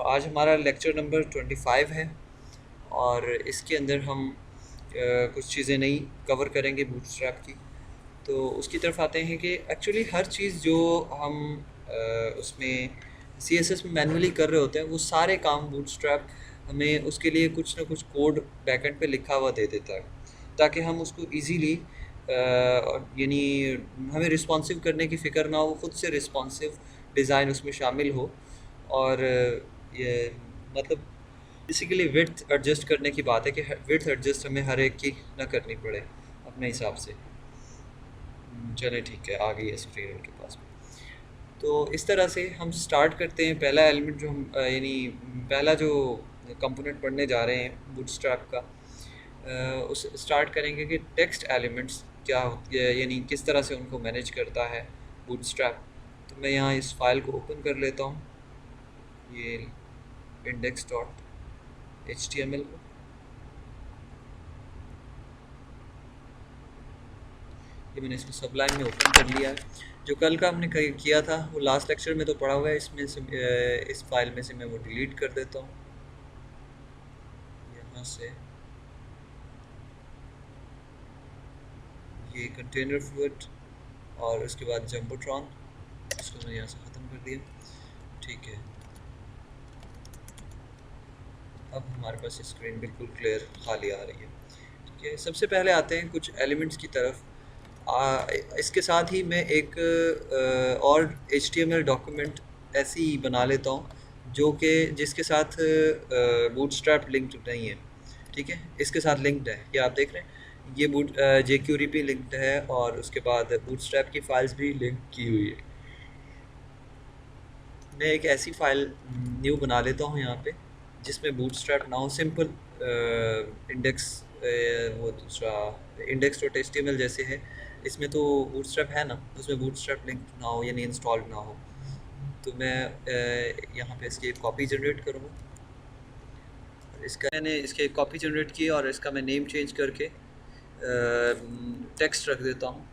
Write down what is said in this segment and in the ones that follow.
आज हमारा lecture number 25 है और इसके अंदर हम कुछ चीज़ें नई कवर करेंगे बूटस्ट्रैप की। तो उसकी तरफ आते हैं कि एक्चुअली हर चीज़ जो हम उसमें CSS में मैनुअली कर रहे होते हैं वो सारे काम बूटस्ट्रैप हमें उसके लिए कुछ ना कुछ कोड बैकएंड पे लिखा हुआ दे देता है ताकि हम उसको इजीली यानी हमें रिस्पॉन्सिव करने की फ़िक्र ना हो, खुद से रिस्पॉन्सिव डिज़ाइन उसमें शामिल हो। और ये मतलब बेसिकली विड्थ एडजस्ट करने की बात है कि विड्थ एडजस्ट हमें हर एक की ना करनी पड़े अपने हिसाब से। चले ठीक है, आ गई है स्क्रीन उनके पास में। तो इस तरह से हम स्टार्ट करते हैं। पहला एलिमेंट जो हम यानी पहला जो कंपोनेंट पढ़ने जा रहे हैं बूटस्ट्रैप का, उस स्टार्ट करेंगे कि टेक्स्ट एलिमेंट्स क्या होती है, यानी किस तरह से उनको मैनेज करता है बूटस्ट्रैप। तो मैं यहाँ इस फाइल को ओपन कर लेता हूँ, ये index.html को। ये मैंने इसको सबलाइन में ओपन कर लिया है। जो कल का हमने किया था वो लास्ट लेक्चर में तो पढ़ा हुआ है, इसमें से इस फाइल में से मैं वो डिलीट कर देता हूँ यहाँ से। ये कंटेनर फ्लूइड और उसके बाद जम्बोट्रॉन, इसको मैंने यहाँ से ख़त्म कर दिया। ठीक है, अब हमारे पास स्क्रीन बिल्कुल क्लियर खाली आ रही है। ठीक है, सबसे पहले आते हैं कुछ एलिमेंट्स की तरफ। इसके साथ ही मैं एक और HTML डॉक्यूमेंट ऐसी ही बना लेता हूँ जो कि जिसके साथ बूटस्ट्रैप लिंक्ड नहीं है। ठीक है, इसके साथ लिंक्ड है, ये आप देख रहे हैं। ये jQuery भी लिंक्ड है और उसके बाद बूटस्ट्रैप की फाइल्स भी लिंक की हुई है। मैं एक ऐसी फ़ाइल न्यू बना लेता हूँ यहाँ पे जिसमें बूटस्ट्रैप ना हो, सिंपल इंडेक्स, वो दूसरा index.html जैसे है, इसमें तो बूटस्ट्रैप है ना, उसमें बूटस्ट्रैप लिंक ना हो यानी इंस्टॉल्ड ना हो। तो मैं यहाँ पे इसकी एक कॉपी जनरेट करूँगा। इसका मैंने इसकी एक कॉपी जनरेट की और इसका मैं नेम चेंज करके टेक्स्ट रख देता हूँ,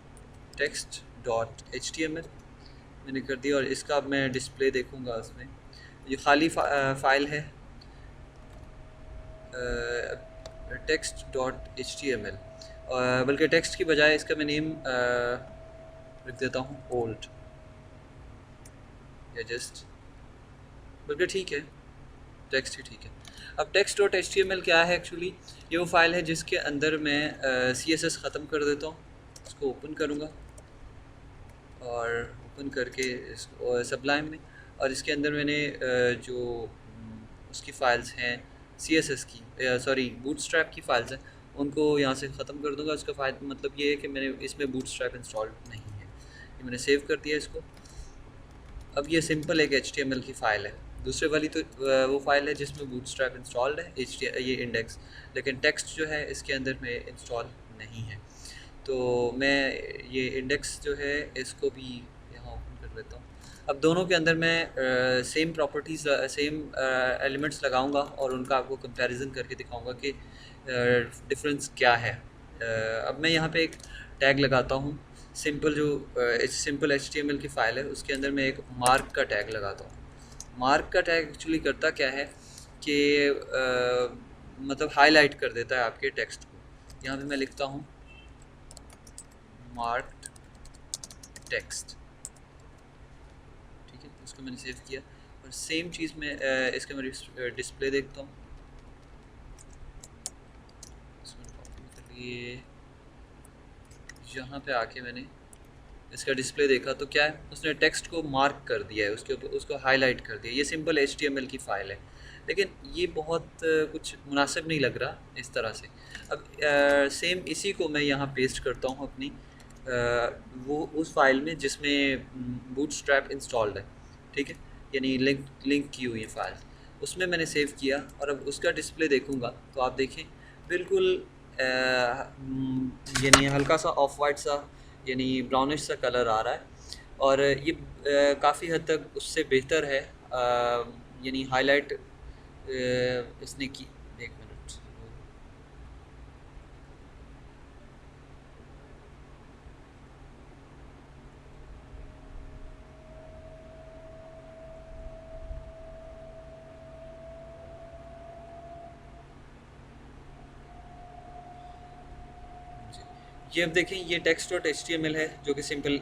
text.html मैंने कर दिया। और इसका अब मैं डिस्प्ले देखूंगा उसमें। ये खाली फाइल है text dot H T M L, बल्कि टेक्स्ट की बजाय इसका मैं नेम रख देता हूँ ओल्ड या जस्ट, बल्कि ठीक है टेक्स्ट ही ठीक है। अब text dot H T M L क्या है एक्चुअली? ये वो फाइल है जिसके अंदर मैं सी एस एस ख़त्म कर देता हूँ। इसको ओपन करूँगा और ओपन करके इसको सबलाइम में, और इसके अंदर मैंने जो उसकी फ़ाइल्स हैं CSS की, सॉरी बूटस्ट्रैप की फ़ाइल्स हैं, उनको यहाँ से ख़त्म कर दूँगा। उसका फ़ायदा मतलब ये है कि मैंने इसमें बूटस्ट्रैप इंस्टॉल नहीं है। ये मैंने सेव कर दिया इसको। अब ये सिंपल एक HTML की फ़ाइल है। दूसरे वाली तो वो फ़ाइल है जिसमें बूटस्ट्रैप इंस्टॉल्ड है, ये इंडेक्स, लेकिन टेक्स्ट जो है इसके अंदर में इंस्टॉल नहीं है। तो मैं ये इंडेक्स जो है इसको भी यहाँ ओपन कर लेता हूँ। अब दोनों के अंदर मैं सेम प्रॉपर्टीज़, सेम एलिमेंट्स लगाऊंगा और उनका आपको कंपैरिजन करके दिखाऊंगा कि डिफरेंस क्या है। अब मैं यहाँ पे एक टैग लगाता हूँ, सिंपल जो सिंपल HTML की फ़ाइल है उसके अंदर मैं एक मार्क का टैग लगाता हूँ। मार्क का टैग एक्चुअली करता क्या है कि मतलब हाईलाइट कर देता है आपके टेक्स्ट को। यहाँ पे मैं लिखता हूँ मार्क्ड टेक्स्ट। ठीक है, उसको मैंने सेव किया और सेम चीज़ में इसका मैं डिस्प्ले देखता हूँ। इसमें कॉपी कर लिए, यहाँ पे आके मैंने इसका डिस्प्ले देखा तो क्या है, उसने टेक्स्ट को मार्क कर दिया है, उसके ऊपर उसको हाईलाइट कर दिया। ये सिंपल HTML की फ़ाइल है, लेकिन ये बहुत कुछ मुनासिब नहीं लग रहा इस तरह से। अब सेम इसी को मैं यहाँ पेस्ट करता हूँ अपनी वो उस फाइल में जिसमें बूटस्ट्रैप इंस्टॉल्ड है। ठीक है, यानी लिंक की हुई है फाइल, उसमें मैंने सेव किया और अब उसका डिस्प्ले देखूँगा तो आप देखें बिल्कुल यानी हल्का सा ऑफ वाइट सा यानी ब्राउनिश सा कलर आ रहा है। और ये काफ़ी हद तक उससे बेहतर है, यानी हाईलाइट इसने की। एक मिनट, ये अब देखें, ये टेक्स्ट डॉट HTML है जो कि सिंपल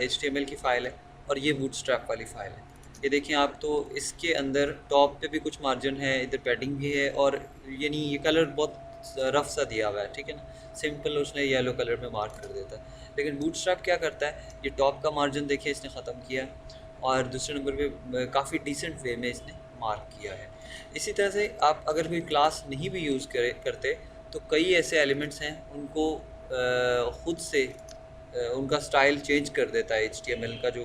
HTML की फ़ाइल है, और ये बूटस्ट्रैप वाली फ़ाइल है। ये देखें आप, तो इसके अंदर टॉप पे भी कुछ मार्जिन है, इधर पैडिंग भी है, और यानी ये कलर बहुत रफ सा दिया हुआ है, ठीक है ना। सिंपल उसने येलो कलर में मार्क कर देता है। लेकिन बूटस्ट्रैप क्या करता है, ये टॉप का मार्जिन देखिए इसने ख़त्म किया, और दूसरे नंबर पे काफ़ी डिसेंट वे में इसने मार्क किया है। इसी तरह से आप अगर कोई क्लास नहीं भी यूज़ करते, तो कई ऐसे एलिमेंट्स हैं उनको ख़ुद से उनका स्टाइल चेंज कर देता है। HTML का जो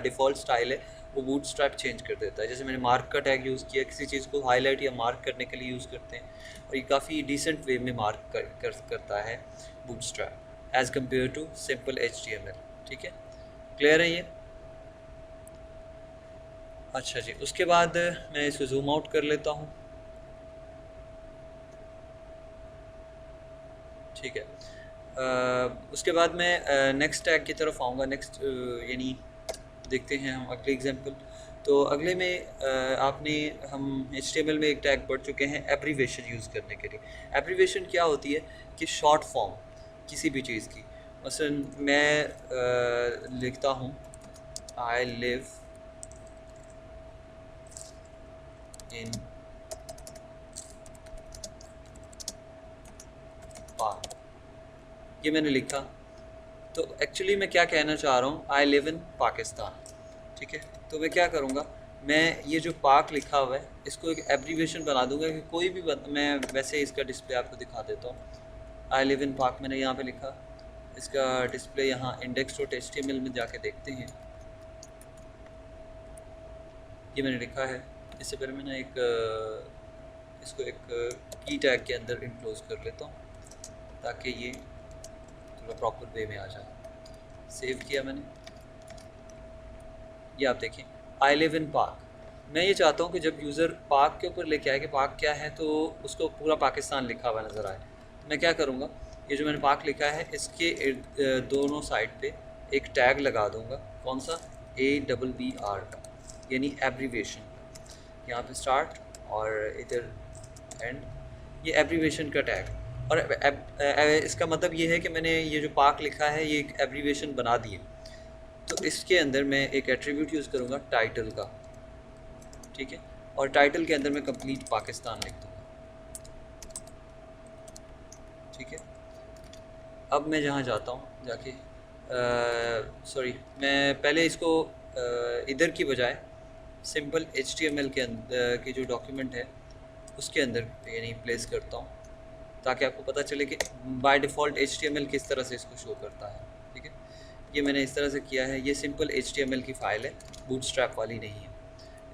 डिफ़ॉल्ट स्टाइल है वो बूटस्ट्रैप चेंज कर देता है। जैसे मैंने मार्क का टैग यूज़ किया, किसी चीज़ को हाईलाइट या मार्क करने के लिए यूज़ करते हैं, और ये काफ़ी डिसेंट वे में मार्क करता है Bootstrap as compare to simple HTML। ठीक है, क्लियर है ये? अच्छा जी, उसके बाद मैं इसको जूम आउट कर लेता हूँ। ठीक है, उसके बाद मैं नेक्स्ट टैग की तरफ आऊँगा। नेक्स्ट यानी देखते हैं हम अगले एग्जांपल। तो अगले में आपने हम HTML में एक टैग पढ़ चुके हैं एब्रीवेशन यूज़ करने के लिए। एब्रीवेशन क्या होती है कि शॉर्ट फॉर्म किसी भी चीज़ की। मसलन मैं लिखता हूँ आई लिव इन पाक, ये मैंने लिखा। तो एक्चुअली मैं क्या कहना चाह रहा हूँ, आई लिव इन पाकिस्तान। ठीक है, तो मैं क्या करूँगा, मैं ये जो पाक लिखा हुआ है इसको एक एब्रीवेशन बना दूंगा कि कोई भी मैं वैसे इसका डिस्प्ले आपको दिखा देता हूँ। आई लिव इन पाक मैंने यहाँ पे लिखा, इसका डिस्प्ले यहाँ index.html में जाके देखते हैं। ये मैंने लिखा है। इससे पहले मैंने इसको एक की टैग के अंदर इनक्लोज कर लेता हूँ ताकि ये थोड़ा प्रॉपर वे में आ जाए। सेव किया मैंने, ये आप देखें आई लिव इन पाक। मैं ये चाहता हूँ कि जब यूज़र पाक के ऊपर लेके आए कि पाक क्या है, तो उसको पूरा पाकिस्तान लिखा हुआ नज़र आए। तो मैं क्या करूँगा, ये जो मैंने पाक लिखा है इसके दोनों साइड पे एक टैग लगा दूँगा। कौन सा? ABBR का, यानी एब्रीवेशन का। यहाँ पे स्टार्ट और इधर एंड, ये एब्रीवेशन का टैग। और इसका मतलब ये है कि मैंने ये जो पाक लिखा है ये एक एब्रीवेशन बना दिए। तो इसके अंदर मैं एक एट्रीब्यूट यूज़ करूँगा टाइटल का। ठीक है, और टाइटल के अंदर मैं कंप्लीट पाकिस्तान लिख दूँगा। ठीक है, अब मैं जहाँ जाता हूँ जाके सॉरी, मैं पहले इसको इधर की बजाय सिंपल HTML के अंदर की जो डॉक्यूमेंट है उसके अंदर यानी प्लेस करता हूँ, ताकि आपको पता चले कि बाय डिफ़ॉल्ट HTML किस तरह से इसको शो करता है। ठीक है, ये मैंने इस तरह से किया है। ये सिंपल HTML की फ़ाइल है, बूटस्ट्रैप वाली नहीं है।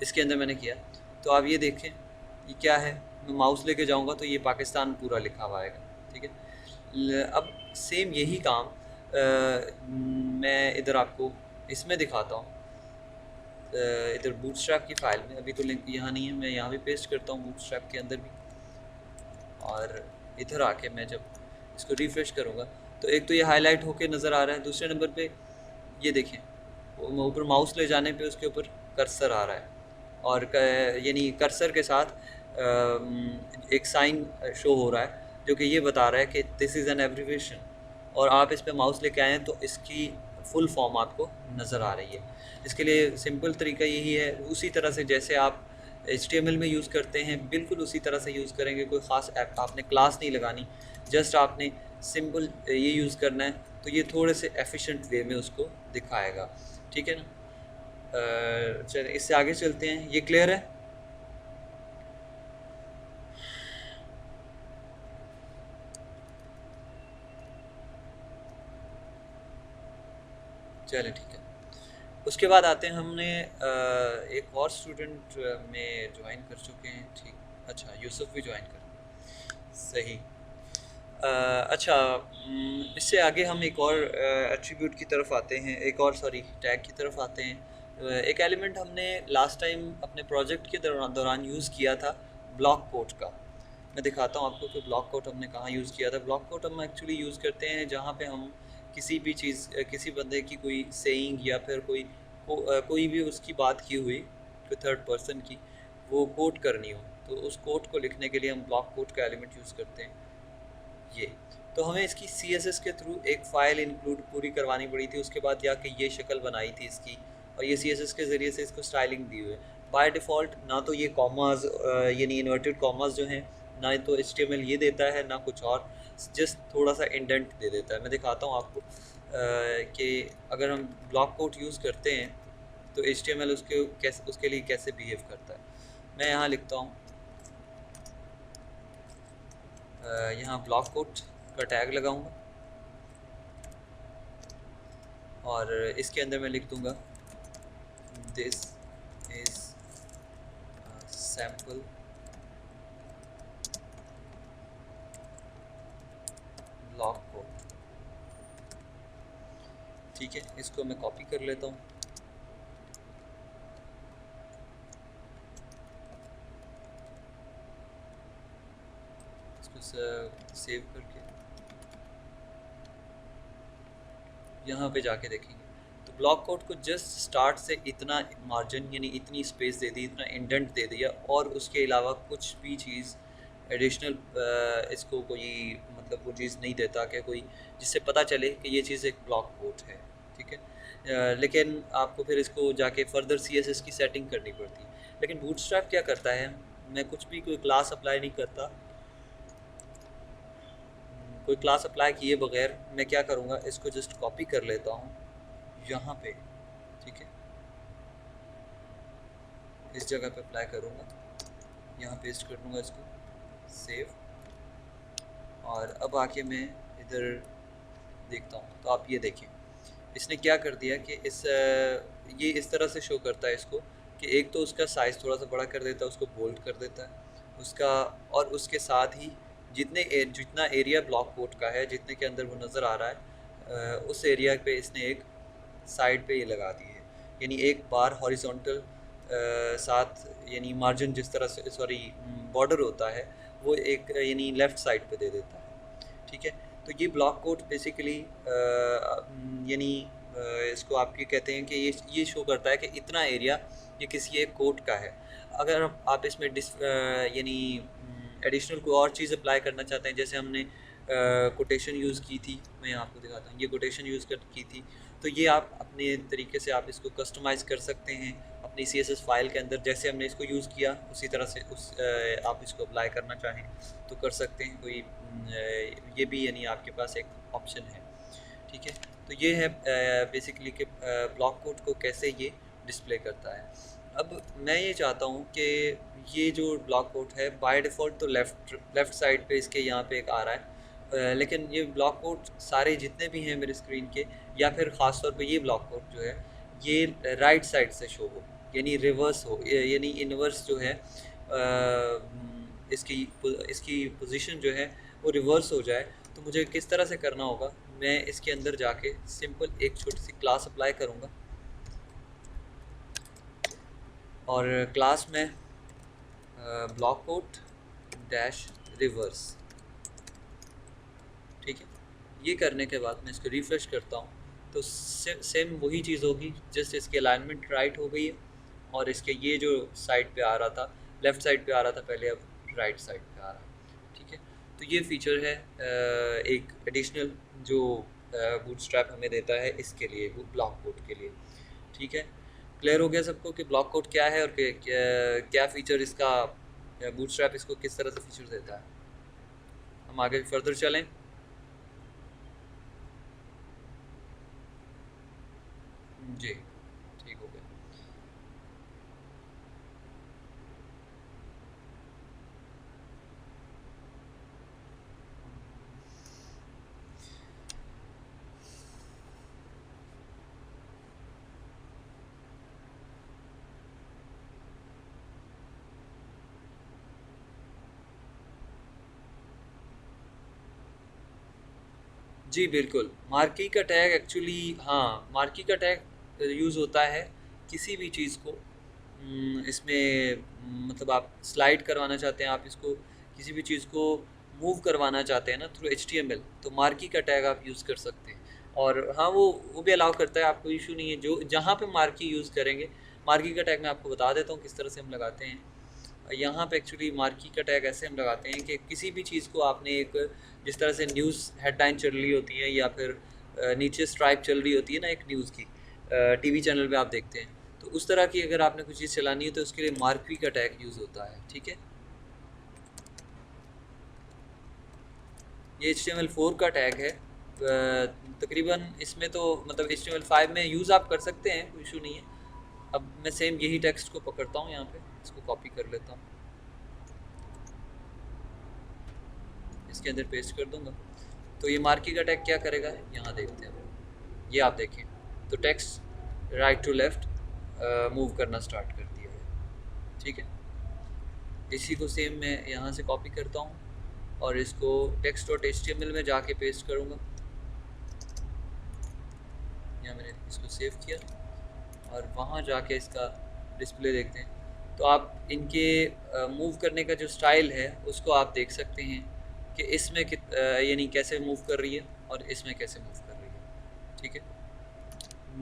इसके अंदर मैंने किया, तो आप ये देखें ये क्या है। मैं माउस लेके जाऊँगा तो ये पाकिस्तान पूरा लिखा हुआ आएगा। ठीक है, अब सेम यही काम मैं इधर आपको इसमें दिखाता हूँ। इधर बूटस्ट्रैप की फ़ाइल में, अभी तो लिंक यहाँ नहीं है, मैं यहाँ भी पेस्ट करता हूँ बूटस्ट्रैप के अंदर भी। और इधर आके मैं जब इसको रिफ़्रेश करूँगा तो एक तो ये हाईलाइट होके नज़र आ रहा है, दूसरे नंबर पे ये देखें ऊपर माउस ले जाने पे उसके ऊपर कर्सर आ रहा है, और यानी कर्सर के साथ एक साइन शो हो रहा है जो कि ये बता रहा है कि दिस इज़ एन एब्रीवेशन। और आप इस पे माउस लेके आए हैं तो इसकी फुल फॉर्म आपको नज़र आ रही है। इसके लिए सिंपल तरीका यही है, उसी तरह से जैसे आप HTML में यूज़ करते हैं बिल्कुल उसी तरह से यूज़ करेंगे। कोई ख़ास ऐप आपने क्लास नहीं लगानी, जस्ट आपने सिंपल ये यूज़ करना है, तो ये थोड़े से एफिशिएंट वे में उसको दिखाएगा। ठीक है ना। चलिए इससे आगे चलते हैं। ये क्लियर है? चलिए ठीक है। उसके बाद आते हैं, हमने एक और स्टूडेंट में ज्वाइन कर चुके हैं। ठीक, अच्छा यूसुफ भी ज्वाइन कर, सही। अच्छा, इससे आगे हम एक और एट्रीब्यूट की तरफ आते हैं, एक और सॉरी टैग की तरफ आते हैं। एक एलिमेंट हमने लास्ट टाइम अपने प्रोजेक्ट के दौरान यूज़ किया था, ब्लॉक कोट का। मैं दिखाता हूँ आपको कि ब्लॉक कोट हमने कहाँ यूज़ किया था। ब्लॉक कोट हम एक्चुअली यूज़ करते हैं जहाँ पे हम किसी भी चीज़ किसी बंदे की कोई सेइंग या फिर कोई भी उसकी बात की हुई, कोई थर्ड पर्सन की, वो कोट करनी हो, तो उस कोट को लिखने के लिए हम ब्लॉक कोट का एलिमेंट यूज़ करते हैं। ये तो हमें इसकी CSS के थ्रू एक फ़ाइल इंक्लूड पूरी करवानी पड़ी थी, उसके बाद जाके ये शक्ल बनाई थी इसकी, और ये CSS के ज़रिए से इसको स्टाइलिंग दी हुई है। बाय डिफ़ॉल्ट ना तो ये कॉमास यानी इन्वर्टेड कॉमास जो हैं, ना तो HTML ये देता है, ना कुछ और, जस्ट थोड़ा सा इंडेंट दे देता है। मैं दिखाता हूँ आपको कि अगर हम ब्लॉक कोड यूज़ करते हैं तो HTML उसके लिए कैसे बिहेव करता है। मैं यहाँ लिखता हूँ, यहाँ ब्लॉक कोड का टैग लगाऊंगा और इसके अंदर मैं लिख दूंगा this is sample block code. ठीक है, इसको मैं कॉपी कर लेता हूँ। इसको सेव करके यहाँ पे जाके देखेंगे तो ब्लॉक कोड को जस्ट स्टार्ट से इतना मार्जिन यानी इतनी स्पेस दे दी, इतना इंडेंट दे दिया, और उसके अलावा कुछ भी चीज़ एडिशनल इसको कोई मतलब वो चीज़ नहीं देता कि कोई जिससे पता चले कि ये चीज़ एक ब्लॉक कोड है। ठीक है, लेकिन आपको फिर इसको जाके फर्दर CSS की सेटिंग करनी पड़ती है। लेकिन बूटस्ट्रैप क्या करता है, मैं कुछ भी कोई क्लास अप्लाई नहीं करता, कोई क्लास अप्लाई किए बगैर मैं क्या करूँगा, इसको जस्ट कॉपी कर लेता हूँ यहाँ पे। ठीक है, इस जगह पे अप्लाई करूँगा, यहाँ पेस्ट कर दूँगा इसको, सेव, और अब आके मैं इधर देखता हूँ तो आप ये देखिए इसने क्या कर दिया कि ये इस तरह से शो करता है इसको कि एक तो उसका साइज़ थोड़ा सा बड़ा कर देता है, उसको बोल्ड कर देता है उसका, और उसके साथ ही जितना एरिया ब्लॉक कोड का है, जितने के अंदर वो नज़र आ रहा है, उस एरिया पे इसने एक साइड पे ये लगा दी है, यानी एक बार हॉरिजॉन्टल साथ यानी मार्जिन जिस तरह से सॉरी बॉर्डर होता है वो एक यानी लेफ़्ट साइड पे दे देता है। ठीक है, तो ये ब्लॉक कोड बेसिकली यानी इसको आप ये कहते हैं कि ये शो करता है कि इतना एरिया ये किसी एक कोड का है। अगर आप इसमें यानी एडिशनल कोई और चीज़ अप्लाई करना चाहते हैं, जैसे हमने कोटेशन यूज़ की थी, मैं आपको दिखाता हूँ, ये कोटेशन यूज़ की थी, तो ये आप अपने तरीके से आप इसको कस्टमाइज़ कर सकते हैं अपनी CSS फाइल के अंदर, जैसे हमने इसको यूज़ किया उसी तरह से आप इसको अप्लाई करना चाहें तो कर सकते हैं। कोई ये भी यानी आपके पास एक ऑप्शन है। ठीक है, तो ये है बेसिकली कि ब्लॉक कोड को कैसे ये डिस्प्ले करता है। अब मैं ये चाहता हूँ कि ये जो ब्लॉक कोड है बाय डिफ़ॉल्ट तो लेफ़्ट साइड पे इसके यहाँ पे एक आ रहा है, लेकिन ये ब्लॉक कोड सारे जितने भी हैं मेरे स्क्रीन के, या फिर ख़ास तौर पे ये ब्लॉक कोड जो है ये राइट साइड से शो हो, यानी रिवर्स हो, यानी इनवर्स जो है इसकी पोजीशन जो है वो रिवर्स हो जाए। तो मुझे किस तरह से करना होगा, मैं इसके अंदर जाके सिंपल एक छोटी सी क्लास अप्लाई करूँगा और क्लास में ब्लॉक कोड डैश रिवर्स। ठीक है, ये करने के बाद मैं इसको रिफ़्रेश करता हूँ तो सेम वही चीज़ होगी, जस्ट इसकी अलाइनमेंट राइट हो गई है और इसके ये जो साइड पे आ रहा था, लेफ़्ट साइड पे आ रहा था पहले, अब राइट साइड पे आ रहा है। ठीक है, तो ये फीचर है एक एडिशनल जो बूटस्ट्रैप हमें देता है इसके लिए, ब्लॉक कोड के लिए। ठीक है, क्लियर हो गया सबको कि ब्लॉक कोड क्या है और क्या फ़ीचर इसका बूटस्ट्रैप इसको किस तरह से फीचर देता है। हम आगे फर्दर चलें। जी, ठीक हो गया। जी बिल्कुल, मार्की का टैग एक्चुअली, हाँ, मार्की का टैग यूज़ होता है किसी भी चीज़ को इसमें मतलब आप स्लाइड करवाना चाहते हैं, आप इसको किसी भी चीज़ को मूव करवाना चाहते हैं ना थ्रू HTML, तो मार्की का टैग आप यूज़ कर सकते हैं। और हाँ, वो भी अलाउ करता है, आपको इशू नहीं है। जो जहाँ पे मार्की यूज़ करेंगे, मार्की का टैग मैं आपको बता देता हूँ किस तरह से हम लगाते हैं। यहाँ पे एक्चुअली मार्की का टैग ऐसे हम लगाते हैं कि किसी भी चीज़ को आपने एक, जिस तरह से न्यूज़ हेडलाइन चल रही होती है या फिर नीचे स्ट्राइप चल रही होती है ना एक न्यूज़ की, टीवी चैनल पे आप देखते हैं, तो उस तरह की अगर आपने कुछ चीज़ चलानी है तो उसके लिए मार्की का टैग यूज़ होता है। ठीक है, ये HTML4 का टैग है। तकरीबन इसमें तो मतलब HTML5 में यूज़ आप कर सकते हैं, कोई इशू नहीं है। अब मैं सेम यही टेक्स्ट को पकड़ता हूँ, यहाँ पे इसको कॉपी कर लेता हूँ, इसके अंदर पेस्ट कर दूंगा। तो ये मार्की का टैग क्या करेगा, यहाँ देखते हैं। ये आप देखें तो text right to left move करना स्टार्ट कर दिया है। ठीक है, इसी को सेम मैं यहाँ से कॉपी करता हूँ और इसको text.html में जाके पेस्ट करूँगा। यहाँ मैंने इसको सेव किया और वहाँ जाके इसका डिस्प्ले देखते हैं। तो आप इनके मूव करने का जो स्टाइल है उसको आप देख सकते हैं कि इसमें यानी कैसे मूव कर रही है और इसमें कैसे मूव कर रही है। ठीक है,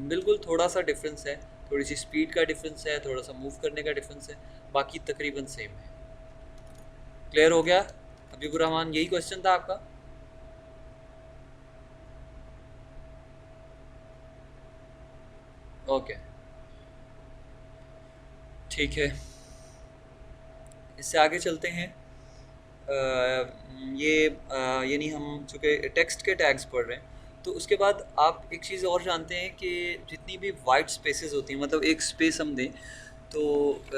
बिल्कुल थोड़ा सा डिफरेंस है, थोड़ी सी स्पीड का डिफरेंस है, थोड़ा सा मूव करने का डिफरेंस है, बाकी तकरीबन सेम है। क्लियर हो गया हबीबुर रहमान, यही क्वेश्चन था आपका? ओके ठीक है, इससे आगे चलते हैं। ये यानी हम चूँकि टेक्स्ट के टैग्स पढ़ रहे हैं, तो उसके बाद आप एक चीज़ और जानते हैं कि जितनी भी वाइट स्पेसेस होती हैं, मतलब एक स्पेस हम दें तो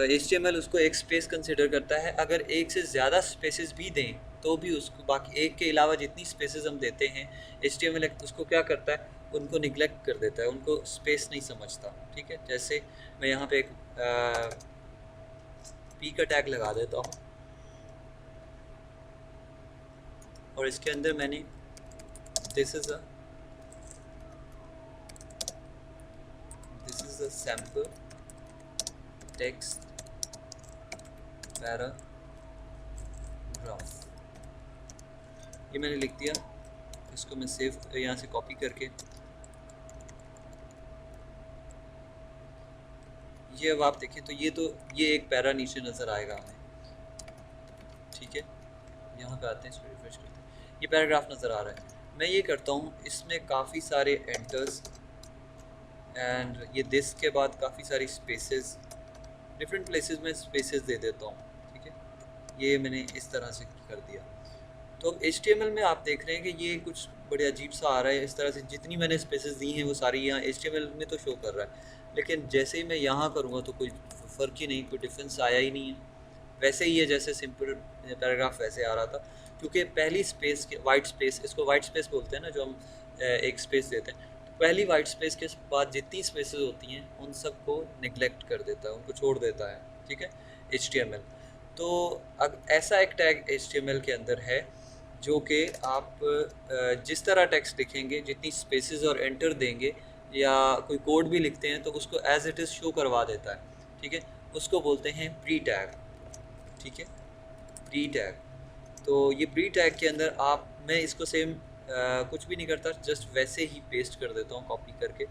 HTML उसको एक स्पेस कंसिडर करता है। अगर एक से ज़्यादा स्पेसेस भी दें तो भी उसको, बाकी एक के अलावा जितनी स्पेसेस हम देते हैं HTML उसको क्या करता है, उनको निगलेक्ट कर देता है, उनको स्पेस नहीं समझता। ठीक है, जैसे मैं यहाँ पे एक पी का टैग लगा देता हूँ और इसके अंदर मैंने this is a sample text paragraph, ये मैंने लिख दिया। इसको मैं सेव यहाँ से कॉपी करके, ये अब आप देखें तो ये एक पैरा नीचे नज़र आएगा हमें। ठीक है, यहाँ पे आते हैं, इसको रिफ्रेश करते हैं, ये पैराग्राफ नज़र आ रहा है। मैं ये करता हूँ, इसमें काफ़ी सारे एंटर्स एंड ये दिस के बाद काफ़ी सारी स्पेसेस, डिफरेंट प्लेसेस में स्पेसेस दे देता हूँ। ठीक है, ये मैंने इस तरह से कर दिया। तो अब HTML में आप देख रहे हैं कि ये कुछ बड़े अजीब सा आ रहा है इस तरह से, जितनी मैंने स्पेसेस दी हैं वो सारी यहाँ HTML में तो शो कर रहा है, लेकिन जैसे ही मैं यहाँ करूँगा तो कोई फ़र्क ही नहीं, कोई डिफरेंस आया ही नहीं है। वैसे ही है जैसे सिंपल पैराग्राफ वैसे आ रहा था, क्योंकि पहली स्पेस के वाइट स्पेस, इसको वाइट स्पेस बोलते हैं ना, जो हम एक स्पेस देते हैं, तो पहली वाइट स्पेस के बाद जितनी स्पेसेस होती हैं उन सबको निगलेक्ट कर देता है, उनको छोड़ देता है। ठीक है, HTML। तो अब ऐसा एक टैग HTML के अंदर है जो कि आप जिस तरह टेक्स्ट लिखेंगे, जितनी स्पेसेस और एंटर देंगे या कोई कोड भी लिखते हैं तो उसको एज इट इज़ शो करवा देता है। ठीक है, उसको बोलते हैं प्री टैग। ठीक है, प्री टैग। तो ये प्री टैग के अंदर मैं इसको सेम कुछ भी नहीं करता, जस्ट वैसे ही पेस्ट कर देता हूँ कॉपी करके,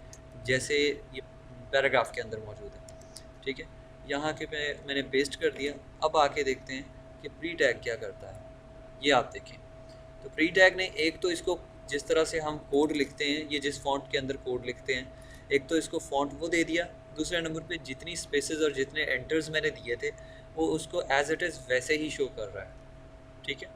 जैसे ये पैराग्राफ के अंदर मौजूद है। ठीक है, यहाँ के मैंने पेस्ट कर दिया। अब आके देखते हैं कि प्री टैग क्या करता है, ये आप देखें। तो प्री टैग ने एक तो इसको, जिस तरह से हम कोड लिखते हैं, ये जिस फॉन्ट के अंदर कोड लिखते हैं, एक तो इसको फॉन्ट वो दे दिया, दूसरे नंबर पे जितनी स्पेसेस और जितने एंटर्स मैंने दिए थे वो उसको एज इट इज़ वैसे ही शो कर रहा है। ठीक है,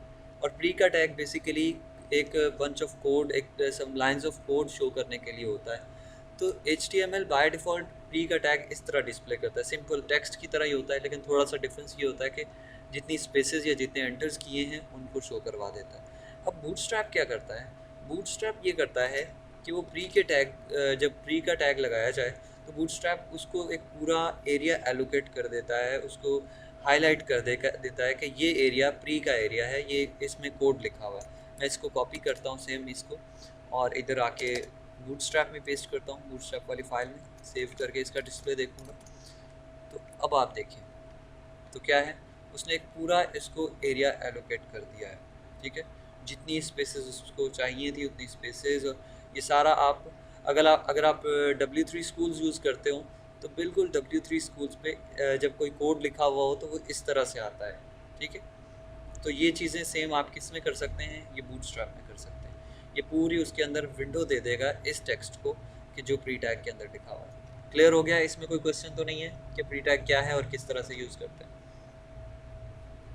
और प्री का टैग बेसिकली एक बंच ऑफ कोड, एक some lines of code show करने के लिए होता है। तो HTML बाय डिफ़ॉल्ट प्री का टैग इस तरह डिस्प्ले करता है, सिंपल टेक्स्ट की तरह ही होता है, लेकिन थोड़ा सा डिफरेंस ये होता है कि जितनी स्पेसेस या जितने एंटर्स किए हैं उनको शो करवा देता है। अब बूटस्ट्रैप क्या करता है, बूटस्ट्रैप ये करता है कि वो प्री के टैग, जब प्री का टैग लगाया जाए तो बूटस्ट्रैप उसको एक पूरा एरिया एलोकेट कर देता है, उसको हाईलाइट कर देता है कि ये एरिया प्री का एरिया है, ये इसमें कोड लिखा हुआ है। मैं इसको कॉपी करता हूँ सेम इसको, और इधर आके बूटस्ट्रैप में पेस्ट करता हूँ, बूटस्ट्रैप वाली फ़ाइल में सेव करके इसका डिस्प्ले देखूँगा। तो अब आप देखिए तो क्या है, उसने एक पूरा इसको एरिया एलोकेट कर दिया है। ठीक है, जितनी स्पेसेस उसको चाहिए थी उतनी स्पेसेस, और ये सारा आप अगर आप W3 स्कूल्स यूज़ करते हो तो बिल्कुल W3 स्कूल्स पे जब कोई कोड लिखा हुआ हो तो वो इस तरह से आता है, ठीक है। तो ये चीज़ें सेम आप किस में कर सकते हैं, ये बूटस्ट्रैप में कर सकते हैं। ये पूरी उसके अंदर विंडो दे देगा इस टेक्स्ट को कि जो प्री टैग के अंदर लिखा हुआ है। क्लियर हो गया? इसमें कोई क्वेश्चन तो नहीं है कि प्री टैग क्या है और किस तरह से यूज़ करते हैं,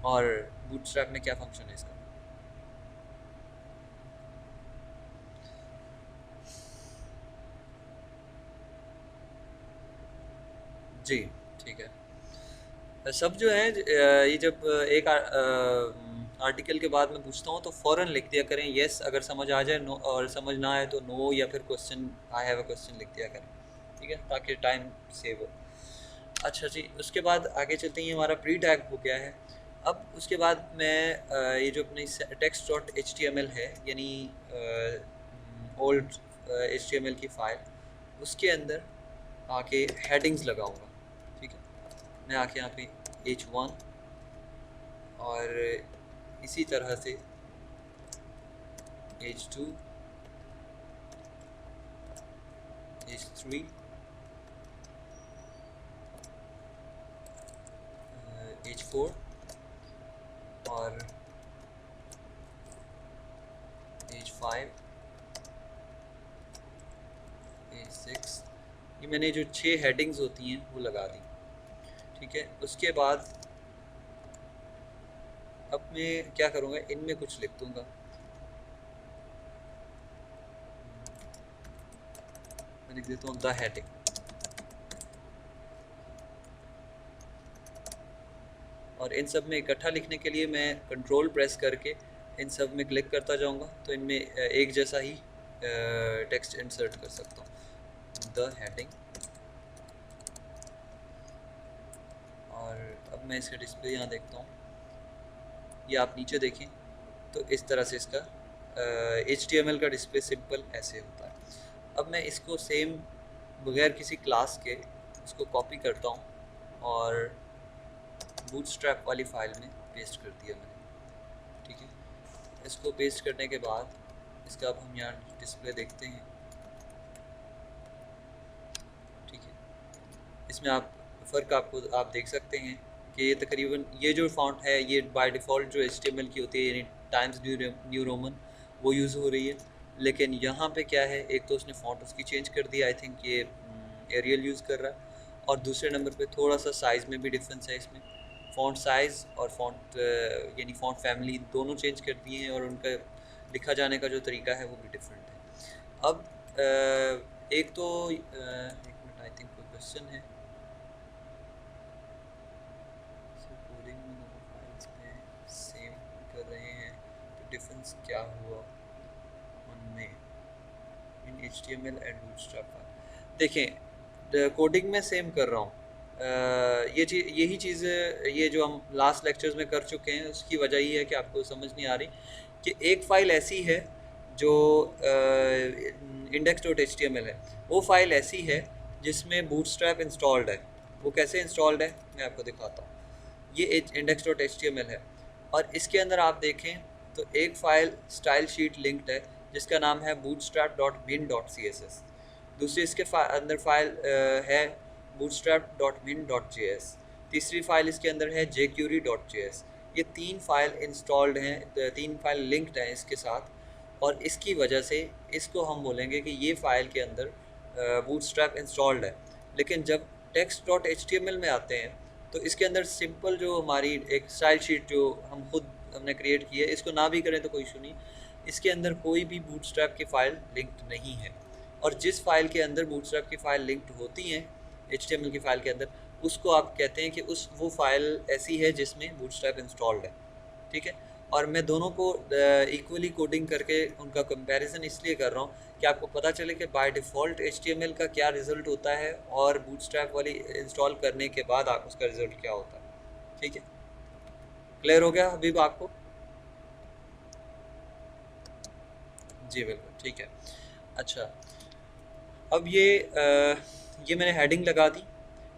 और बूटस्ट्रैप में क्या फंक्शन है इसका। जी, ठीक है। सब जो है ये जब एक आर्टिकल के बाद में पूछता हूँ तो फ़ौरन लिख दिया करें यस, अगर समझ आ जाए, नो और समझ ना आए तो नो, या फिर question I have a question लिख दिया करें, ठीक है, ताकि टाइम सेव हो। अच्छा जी, उसके बाद आगे चलते हैं। ये हमारा प्री टैग हो गया है। अब उसके बाद मैं ये जो अपनी text dot H T M L है, यानी old H T M L की फ़ाइल, उसके अंदर आके हेडिंग्स लगाऊंगा, ठीक है। मैं आके यहाँ पे H1 और इसी तरह से H2, H3, H4 और H5, H6, ये मैंने जो 6 हेडिंग्स होती हैं वो लगा दी, ठीक है। उसके बाद अब मैं क्या करूँगा, इनमें कुछ लिख दूँगा। मैं लिख देता हूँ द हेडिंग, और इन सब में इकट्ठा लिखने के लिए मैं कंट्रोल प्रेस करके इन सब में क्लिक करता जाऊँगा तो इनमें एक जैसा ही टेक्स्ट इंसर्ट कर सकता हूँ, द हेडिंग। और अब मैं इसका डिस्प्ले यहाँ देखता हूँ, ये आप नीचे देखें तो इस तरह से इसका HTML का डिस्प्ले सिंपल ऐसे होता है। अब मैं इसको सेम बगैर किसी क्लास के इसको कॉपी करता हूँ और बूटस्ट्रैप वाली फाइल में पेस्ट कर दिया मैंने, ठीक है। इसको पेस्ट करने के बाद इसका अब हम यहाँ डिस्प्ले देखते हैं, ठीक है। इसमें फ़र्क आप देख सकते हैं कि ये तकरीबन ये जो फ़ॉन्ट है ये बाय डिफ़ॉल्ट जो HTML की होती है, यानी टाइम्स न्यू रोमन, वो यूज़ हो रही है। लेकिन यहाँ पे क्या है, एक तो उसने फ़ॉन्ट उसकी चेंज कर दिया, आई थिंक ये एरियल यूज़ कर रहा है, और दूसरे नंबर पे थोड़ा सा साइज़ में भी डिफरेंस है इसमें। फ़ॉन्ट साइज़ और फ़ॉन्ट यानी फ़ॉन्ट फैमिली दोनों चेंज कर दिए हैं, और उनका लिखा जाने का जो तरीका है वो भी डिफरेंट है। अब एक तो एक मिनट, आई थिंक कोई क्वेश्चन है। कोडिंग में दोनों फाइल्स में सेम कर रहे हैं तो डिफरेंस क्या हुआ उनमें, इन HTML एंड बूटस्ट्रैप फाइल। देखें, कोडिंग में सेम कर रहा हूँ, यही चीज़ ये जो हम लास्ट लेक्चर्स में कर चुके हैं उसकी वजह ये है कि आपको समझ नहीं आ रही कि एक फ़ाइल ऐसी है जो index dot H T M L है, वो फाइल ऐसी है जिसमें बूटस्ट्रैप इंस्टॉल्ड है। वो कैसे इंस्टॉल्ड है मैं आपको दिखाता हूँ। ये index dot H T M L है, और इसके अंदर आप देखें तो एक फ़ाइल स्टाइल शीट लिंक्ड है जिसका नाम है bootstrap dot min dot css। दूसरी इसके अंदर फाइल है bootstrap dot min dot js। तीसरी फाइल इसके अंदर है jQuery डॉट js। ये तीन फाइल इंस्टॉल्ड हैं, तीन फाइल लिंक्ड हैं इसके साथ, और इसकी वजह से इसको हम बोलेंगे कि ये फ़ाइल के अंदर बूटस्ट्रैप इंस्टॉल्ड है। लेकिन जब text dot H T M L में आते हैं तो इसके अंदर सिंपल जो हमारी एक स्टाइल शीट जो हमने क्रिएट की है, इसको ना भी करें तो कोई इशू नहीं, इसके अंदर कोई भी बूटस्ट्रैप की फ़ाइल लिंक्ड नहीं है। और जिस फाइल के अंदर बूटस्ट्रैप की फ़ाइल लिंक्ड होती हैं HTML की फ़ाइल के अंदर, उसको आप कहते हैं कि वो फ़ाइल ऐसी है जिसमें बूटस्ट्रैप इंस्टॉल्ड है, ठीक है। और मैं दोनों को इक्वली कोडिंग करके उनका कंपैरिजन इसलिए कर रहा हूँ कि आपको पता चले कि बाय डिफ़ॉल्ट HTML का क्या रिज़ल्ट होता है और बूटस्ट्रैप वाली इंस्टॉल करने के बाद उसका रिज़ल्ट क्या होता है, ठीक है। क्लियर हो गया हबीब आपको? जी बिल्कुल, ठीक है। अच्छा, अब ये मैंने हेडिंग लगा दी।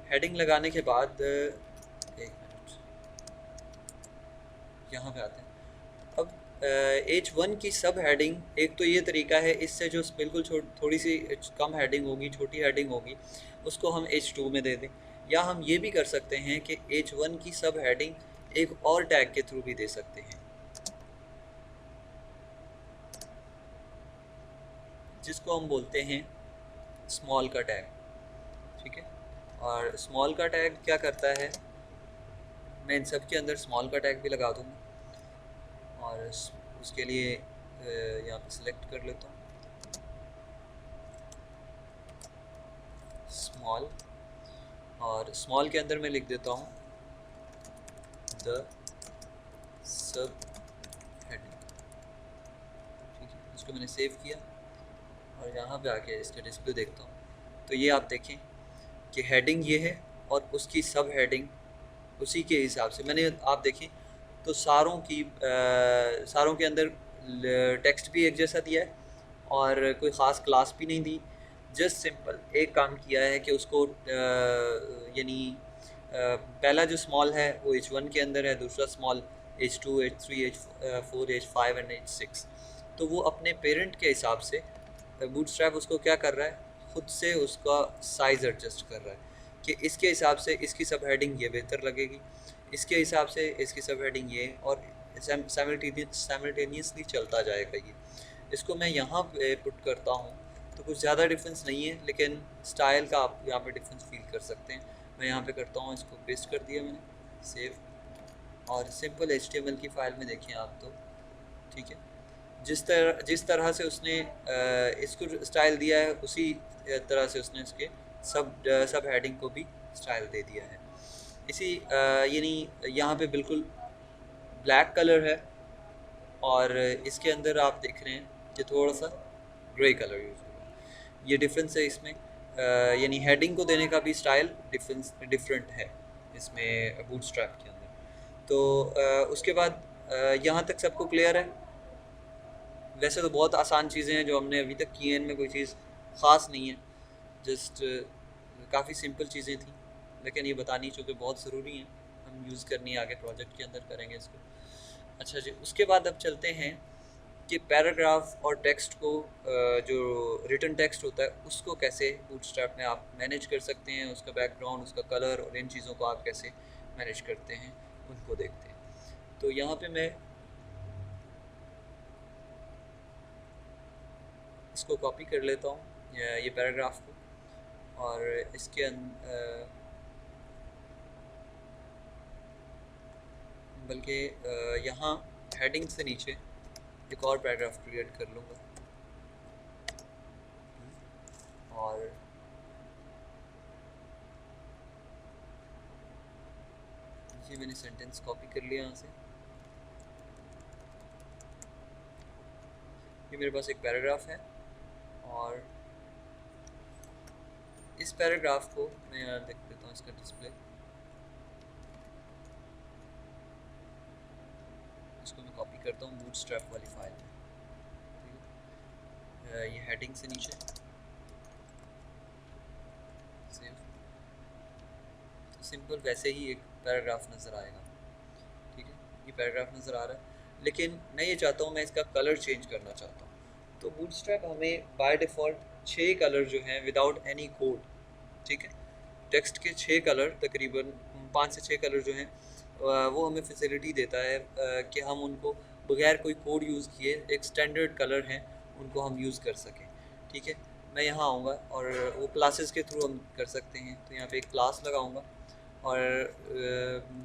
हेडिंग लगाने के बाद एक मिनट यहाँ पे आते हैं। अब H1 की सब हेडिंग, एक तो ये तरीका है, इससे जो बिल्कुल थोड़ी सी कम हेडिंग होगी, छोटी हेडिंग होगी, उसको हम H2 में दे दें। या हम ये भी कर सकते हैं कि H1 की सब हेडिंग एक और टैग के थ्रू भी दे सकते हैं, जिसको हम बोलते हैं स्मॉल का टैग। ठीक है, और स्मॉल का टैग क्या करता है, मैं इन सब के अंदर स्मॉल का टैग भी लगा दूँगा, और उसके लिए यहाँ पे सिलेक्ट कर लेता हूँ स्मॉल, और स्मॉल के अंदर मैं लिख देता हूँ द सब हेडिंग। ठीक है, उसको मैंने सेव किया और यहाँ पे आके इसका डिस्प्ले देखता हूँ, तो ये आप देखें कि हेडिंग ये है और उसकी सब हेडिंग उसी के हिसाब से मैंने, आप देखें तो सारों के अंदर टेक्स्ट भी एक जैसा दिया है और कोई ख़ास क्लास भी नहीं दी। जस्ट सिंपल एक काम किया है कि उसको यानी पहला जो स्मॉल है वो H1 के अंदर है, दूसरा small H2, H3, H4, H5 and H6। तो वो अपने पेरेंट के हिसाब से बूटस्ट्रैप उसको क्या कर रहा है, खुद से उसका साइज़ एडजस्ट कर रहा है कि इसके हिसाब से इसकी सब हेडिंग ये बेहतर लगेगी, इसके हिसाब से इसकी सब हेडिंग ये, और साइमल्टेनियसली चलता जाएगा ये। इसको मैं यहाँ पे पुट करता हूँ तो कुछ ज़्यादा डिफरेंस नहीं है, लेकिन स्टाइल का आप यहाँ पे डिफरेंस फील कर सकते हैं। मैं यहाँ पे करता हूँ, इसको पेस्ट कर दिया मैंने, सेव, और सिंपल HTML की फ़ाइल में देखिए आप तो ठीक है, जिस तरह से उसने इसको स्टाइल दिया है उसी तरह से उसने इसके सब हेडिंग को भी स्टाइल दे दिया है। यानी यहाँ पे बिल्कुल ब्लैक कलर है और इसके अंदर आप देख रहे हैं कि थोड़ा सा ग्रे कलर यूज़ हुआ। ये डिफरेंस है इसमें, यानी हेडिंग को देने का भी स्टाइल डिफरेंट है इसमें बूटस्ट्रैप के अंदर। तो उसके बाद यहाँ तक सबको क्लियर है। वैसे तो बहुत आसान चीज़ें हैं जो हमने अभी तक की हैं, इनमें कोई चीज़ ख़ास नहीं है, जस्ट काफ़ी सिंपल चीज़ें थी, लेकिन ये बतानी चूँकि बहुत ज़रूरी हैं, हम यूज़ करनी आगे प्रोजेक्ट के अंदर करेंगे इसको। अच्छा जी, उसके बाद अब चलते हैं कि पैराग्राफ और टेक्स्ट को जो रिटन टेक्स्ट होता है उसको कैसे बूटस्ट्रैप में आप मैनेज कर सकते हैं, उसका बैकग्राउंड, उसका कलर और इन चीज़ों को आप कैसे मैनेज करते हैं उनको देखते हैं। तो यहाँ पे मैं इसको कॉपी कर लेता हूँ ये पैराग्राफ को, और इसके बल्कि यहाँ हेडिंग से नीचे एक और पैराग्राफ क्रिएट कर लूँगा, और ये मैंने सेंटेंस कॉपी कर लिया यहाँ से। ये मेरे पास एक पैराग्राफ है और इस पैराग्राफ को मैं यहाँ देख देता हूँ इसका डिस्प्ले, इसको मैं कॉपी करता हूँ बूटस्ट्रैप वाली फाइल में। ठीक है, ये हेडिंग से नीचे सेव, सिंपल वैसे ही एक पैराग्राफ नज़र आएगा। ठीक है, ये पैराग्राफ नज़र आ रहा है, लेकिन मैं ये चाहता हूँ, मैं इसका कलर चेंज करना चाहता हूँ। तो बूटस्ट्रैप हमें बाय डिफ़ॉल्ट 6 कलर जो हैं विदाउट एनी कोड, ठीक है, टेक्स्ट के 6 कलर, तकरीबन 5 से 6 कलर जो हैं वो हमें फैसिलिटी देता है कि हम उनको बगैर कोई कोड यूज़ किए, एक स्टैंडर्ड कलर हैं, उनको हम यूज़ कर सकें। ठीक है, मैं यहाँ आऊँगा और वो क्लासेस के थ्रू हम कर सकते हैं, तो यहाँ पे एक क्लास लगाऊँगा और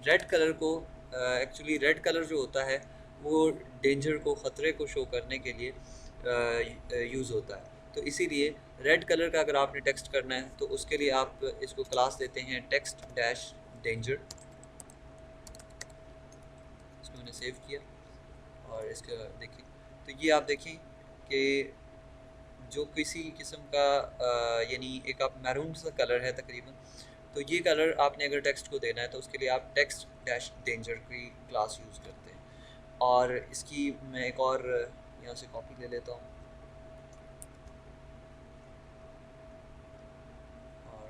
रेड कलर को, एक्चुअली रेड कलर जो होता है वो डेंजर को, ख़तरे को शो करने के लिए यूज़ होता है। तो इसीलिए रेड कलर का अगर आपने टेक्स्ट करना है तो उसके लिए आप इसको क्लास देते हैं टेक्स्ट डैश डेंजर। इसको मैंने सेव किया और इसका देखिए, तो ये आप देखें कि जो किसी किस्म का यानी एक आप मैरून सा कलर है तकरीबन, तो ये कलर आपने अगर टेक्स्ट को देना है तो उसके लिए आप टेक्स्ट डैश डेंजर की क्लास यूज़ करते हैं। और इसकी मैं एक और यहाँ से कॉपी ले लेता हूँ और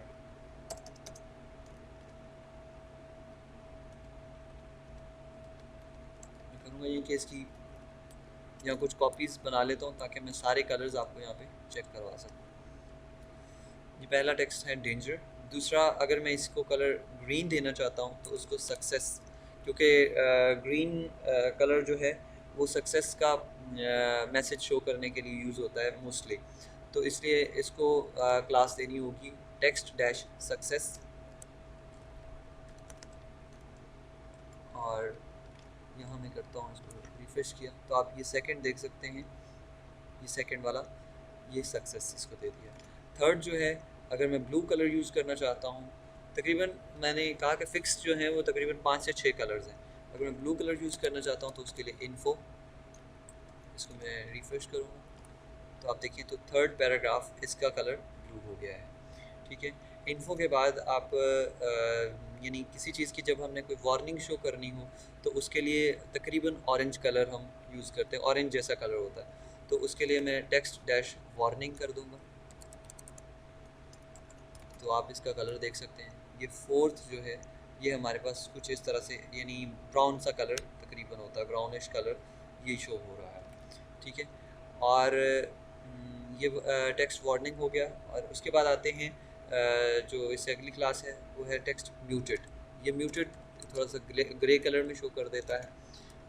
मैं करूँगा ये कि इसकी या कुछ कॉपीज़ बना लेता हूँ ताकि मैं सारे कलर्स आपको यहाँ पे चेक करवा सकूँ। ये पहला टेक्स्ट है डेंजर। दूसरा, अगर मैं इसको कलर ग्रीन देना चाहता हूँ तो उसको सक्सेस, क्योंकि ग्रीन कलर जो है वो सक्सेस का मैसेज शो करने के लिए यूज़ होता है मोस्टली, तो इसलिए इसको क्लास देनी होगी टेक्स्ट डैश सक्सेस। और यहाँ मैं करता हूँ इसको रिफ्रेश किया तो आप ये सेकंड देख सकते हैं, ये सेकंड वाला ये सक्सेस इसको दे दिया। थर्ड जो है, अगर मैं ब्लू कलर यूज़ करना चाहता हूँ, तकरीबन मैंने कहा कि फ़िक्स जो है वो तकरीबन 5 से 6 कलर्स हैं। अगर मैं ब्लू कलर यूज़ करना चाहता हूँ तो उसके लिए इन्फो, इसको मैं रिफ्रेश करूँगा तो आप देखिए तो थर्ड पैराग्राफ इसका कलर ब्लू हो गया है। ठीक है, इन्फो के बाद आप यानी किसी चीज़ की जब हमने कोई वार्निंग शो करनी हो तो उसके लिए तकरीबन ऑरेंज कलर हम यूज़ करते हैं, ऑरेंज जैसा कलर होता है, तो उसके लिए मैं टेक्स्ट डैश वार्निंग कर दूंगा तो आप इसका कलर देख सकते हैं। ये फोर्थ जो है ये हमारे पास कुछ इस तरह से यानी ब्राउन सा कलर तकरीबन होता है, ब्राउनिश कलर ये शो हो रहा है। ठीक है, और ये टेक्स्ट वार्निंग हो गया। और उसके बाद आते हैं जो इससे अगली क्लास है वो है टेक्स्ट म्यूटेड। ये म्यूटेड थोड़ा सा ग्रे कलर में शो कर देता है।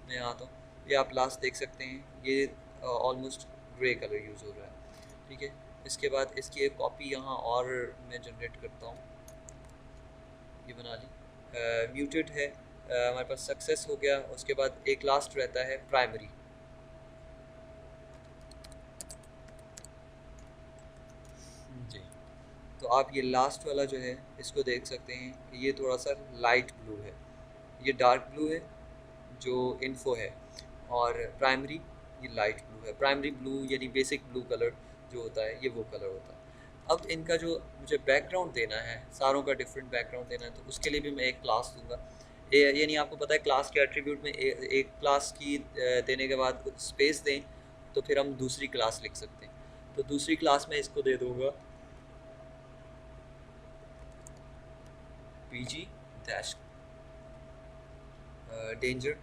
मैं आता हूँ, ये आप लास्ट देख सकते हैं, ये ऑलमोस्ट ग्रे कलर यूज़ हो रहा है। ठीक है, इसके बाद इसकी एक कॉपी यहाँ और मैं जनरेट करता हूँ, ये बना ली। म्यूटेड है, हमारे पास सक्सेस हो गया। उसके बाद एक लास्ट रहता है प्राइमरी। जी, तो आप ये लास्ट वाला जो है इसको देख सकते हैं, ये थोड़ा सा लाइट ब्लू है, ये डार्क ब्लू है जो इन्फो है, और प्राइमरी ये लाइट ब्लू है। प्राइमरी ब्लू यानी बेसिक ब्लू कलर जो होता है ये वो कलर होता है। अब इनका जो मुझे बैकग्राउंड देना है, सारों का डिफरेंट बैकग्राउंड देना है, तो उसके लिए भी मैं एक क्लास दूंगा। यानी आपको पता है क्लास के एट्रीब्यूट में एक क्लास की देने के बाद कुछ स्पेस दें तो फिर हम दूसरी क्लास लिख सकते हैं। तो दूसरी क्लास में इसको दे दूंगा pg डैश डेंजर।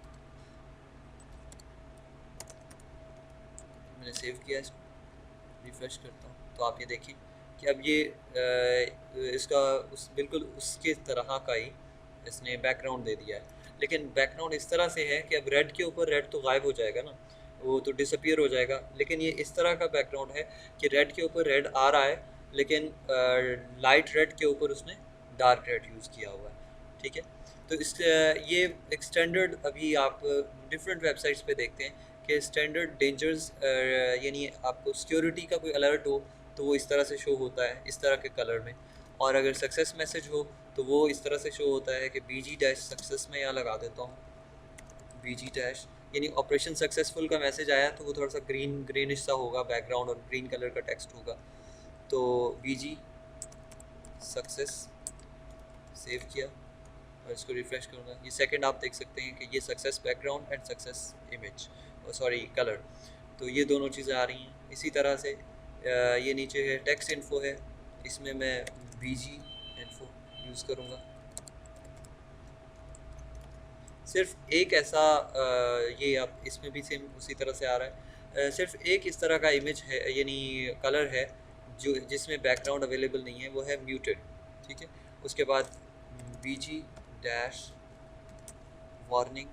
मैंने सेव किया, इसको रिफ्रेश करता हूँ तो आप ये देखिए कि अब ये इसका बिल्कुल उसके तरह का ही इसने बैकग्राउंड दे दिया है। लेकिन बैकग्राउंड इस तरह से है कि अब रेड के ऊपर रेड तो गायब हो जाएगा ना, वो तो डिसअपियर हो जाएगा। लेकिन ये इस तरह का बैकग्राउंड है कि रेड के ऊपर रेड आ रहा है, लेकिन लाइट रेड के ऊपर उसने डार्क रेड यूज़ किया हुआ है। ठीक है, तो इस ये एक स्टैंडर्ड अभी आप डिफरेंट वेबसाइट्स पे देखते हैं कि स्टैंडर्ड डेंजर्स यानी आपको सिक्योरिटी का कोई अलर्ट हो तो वो इस तरह से शो होता है, इस तरह के कलर में। और अगर सक्सेस मैसेज हो तो वो इस तरह से शो होता है कि BG डैश सक्सेस में यहाँ लगा देता हूँ, BG डैश यानी ऑपरेशन सक्सेसफुल का मैसेज आया तो वो थोड़ा सा ग्रीनिश सा होगा बैकग्राउंड और ग्रीन कलर का टेक्स्ट होगा। तो BG सक्सेस सेव किया और इसको रिफ्रेश करूँगा। ये सेकंड आप देख सकते हैं कि ये success background and success image, sorry colour, तो ये दोनों चीज़ें आ रही हैं। इसी तरह से ये नीचे है टेक्स्ट इन्फो है, इसमें मैं BG इन्फो यूज़ करूँगा। सिर्फ एक ऐसा ये आप इसमें भी सेम उसी तरह से आ रहा है, सिर्फ एक इस तरह का इमेज है यानी कलर है जो जिसमें बैकग्राउंड अवेलेबल नहीं है, वो है म्यूटेड। ठीक है, उसके बाद BG डैश वार्निंग,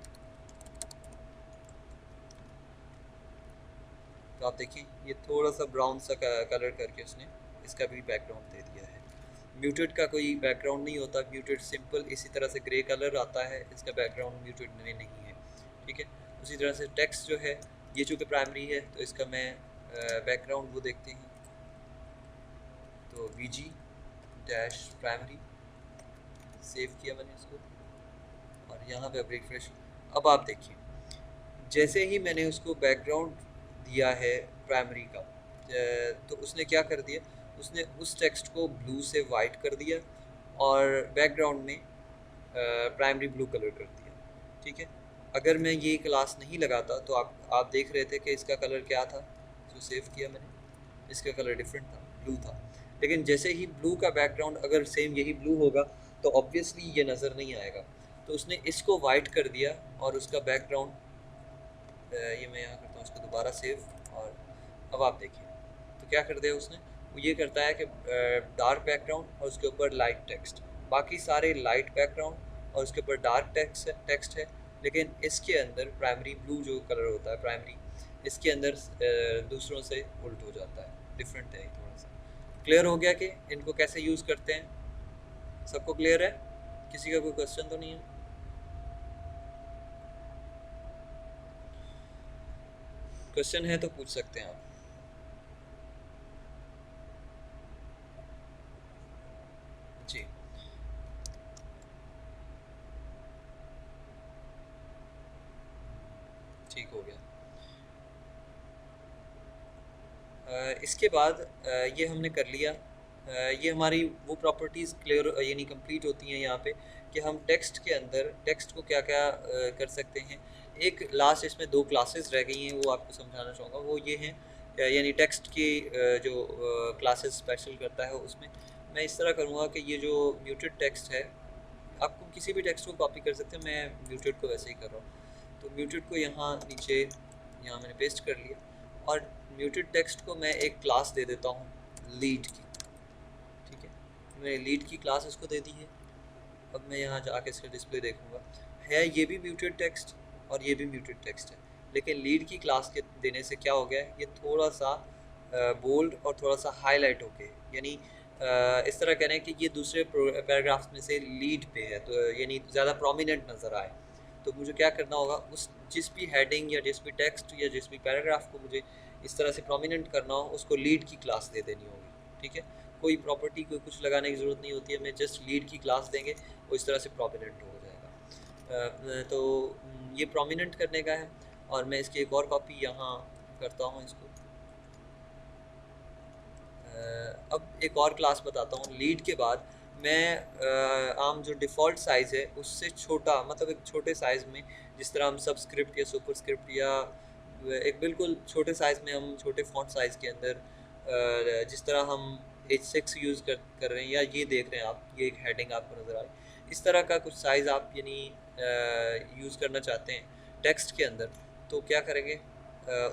तो आप देखिए ये थोड़ा सा ब्राउन सा कलर करके उसने इसका भी बैकग्राउंड दे दिया है। म्यूटेड का कोई बैकग्राउंड नहीं होता, म्यूटेड सिंपल इसी तरह से ग्रे कलर आता है, इसका बैकग्राउंड म्यूटेड में नहीं है। ठीक है, उसी तरह से टेक्स्ट जो है ये चूँकि प्राइमरी है तो इसका मैं बैकग्राउंड वो देखते हैं, तो BG डैश प्राइमरी सेव किया मैंने इसको और यहाँ पे अब रिफ्रेश। अब आप देखिए जैसे ही मैंने उसको बैकग्राउंड दिया है प्राइमरी का, तो उसने क्या कर दिया, उसने उस टेक्स्ट को ब्लू से वाइट कर दिया और बैकग्राउंड में प्राइमरी ब्लू कलर कर दिया। ठीक है, अगर मैं ये क्लास नहीं लगाता तो आप देख रहे थे कि इसका कलर क्या था, जो सेव किया मैंने, इसका कलर डिफरेंट था, ब्लू था। लेकिन जैसे ही ब्लू का बैकग्राउंड अगर सेम यही ब्लू होगा तो ऑब्वियसली ये नज़र नहीं आएगा, तो उसने इसको वाइट कर दिया और उसका बैकग्राउंड ये मैं यहाँ करता हूँ इसको दोबारा सेव। और अब आप देखिए तो क्या कर दिया उसने, वो ये करता है कि डार्क बैकग्राउंड और उसके ऊपर लाइट टेक्स्ट, बाकी सारे लाइट बैकग्राउंड और उसके ऊपर डार्क टेक्स्ट है, लेकिन इसके अंदर प्राइमरी ब्लू जो कलर होता है प्राइमरी, इसके अंदर दूसरों से उल्ट हो जाता है, डिफरेंट है थोड़ा सा। क्लियर हो गया कि इनको कैसे यूज़ करते हैं? सबको क्लियर है? किसी का कोई क्वेश्चन तो नहीं है? क्वेश्चन है तो पूछ सकते हैं आप। जी ठीक हो गया। इसके बाद ये हमने कर लिया। ये हमारी वो प्रॉपर्टीज़ क्लियर यानी कंप्लीट होती हैं यहाँ पे कि हम टेक्स्ट के अंदर टेक्स्ट को क्या क्या कर सकते हैं। एक लास्ट इसमें दो क्लासेस रह गई हैं, वो आपको समझाना चाहूँगा। वो ये हैं यानी टेक्स्ट की जो क्लासेस स्पेशल करता है उसमें मैं इस तरह करूँगा कि ये जो म्यूटेड टेक्स्ट है, आपको किसी भी टेक्स्ट को कॉपी कर सकते हैं, मैं म्यूटेड को वैसे ही कर रहा हूँ। तो म्यूटेड को यहाँ नीचे यहाँ मैंने पेस्ट कर लिया और म्यूटेड टेक्स्ट को मैं एक क्लास दे देता हूँ लीड की। ठीक है, मैंने लीड की क्लास इसको दे दी है। अब मैं यहाँ जाके इसका डिस्प्ले देखूँगा, है ये भी म्यूटेड टेक्स्ट और ये भी म्यूटेड टेक्स्ट है, लेकिन लीड की क्लास के देने से क्या हो गया है, ये थोड़ा सा बोल्ड और थोड़ा सा हाईलाइट हो गए, यानी इस तरह कह रहे हैं कि ये दूसरे पैराग्राफ्स में से लीड पे है, तो यानी ज़्यादा प्रोमिनेंट नज़र आए। तो मुझे क्या करना होगा, उस जिस भी हेडिंग या जिस भी टेक्स्ट या जिस भी पैराग्राफ को मुझे इस तरह से प्रोमिनेंट करना हो, उसको लीड की क्लास दे देनी होगी। ठीक है, कोई प्रॉपर्टी कोई कुछ लगाने की ज़रूरत नहीं होती है, मैं जस्ट लीड की क्लास देंगे वो इस तरह से प्रोमिनेंट हो जाएगा। तो ये प्रोमिनेंट करने का है। और मैं इसकी एक और कॉपी यहाँ करता हूँ इसको। अब एक और क्लास बताता हूँ। लीड के बाद मैं आम जो डिफ़ॉल्ट साइज़ है उससे छोटा, मतलब एक छोटे साइज़ में, जिस तरह हम सबस्क्रिप्ट या सुपरस्क्रिप्ट या एक बिल्कुल छोटे साइज़ में, हम छोटे फ़ॉन्ट साइज़ के अंदर जिस तरह हम H6 यूज़ कर रहे हैं, या ये देख रहे हैं आप, ये एक हेडिंग आपको नज़र आ रही है, इस तरह का कुछ साइज़ आप यानी यूज़ करना चाहते हैं टेक्स्ट के अंदर, तो क्या करेंगे,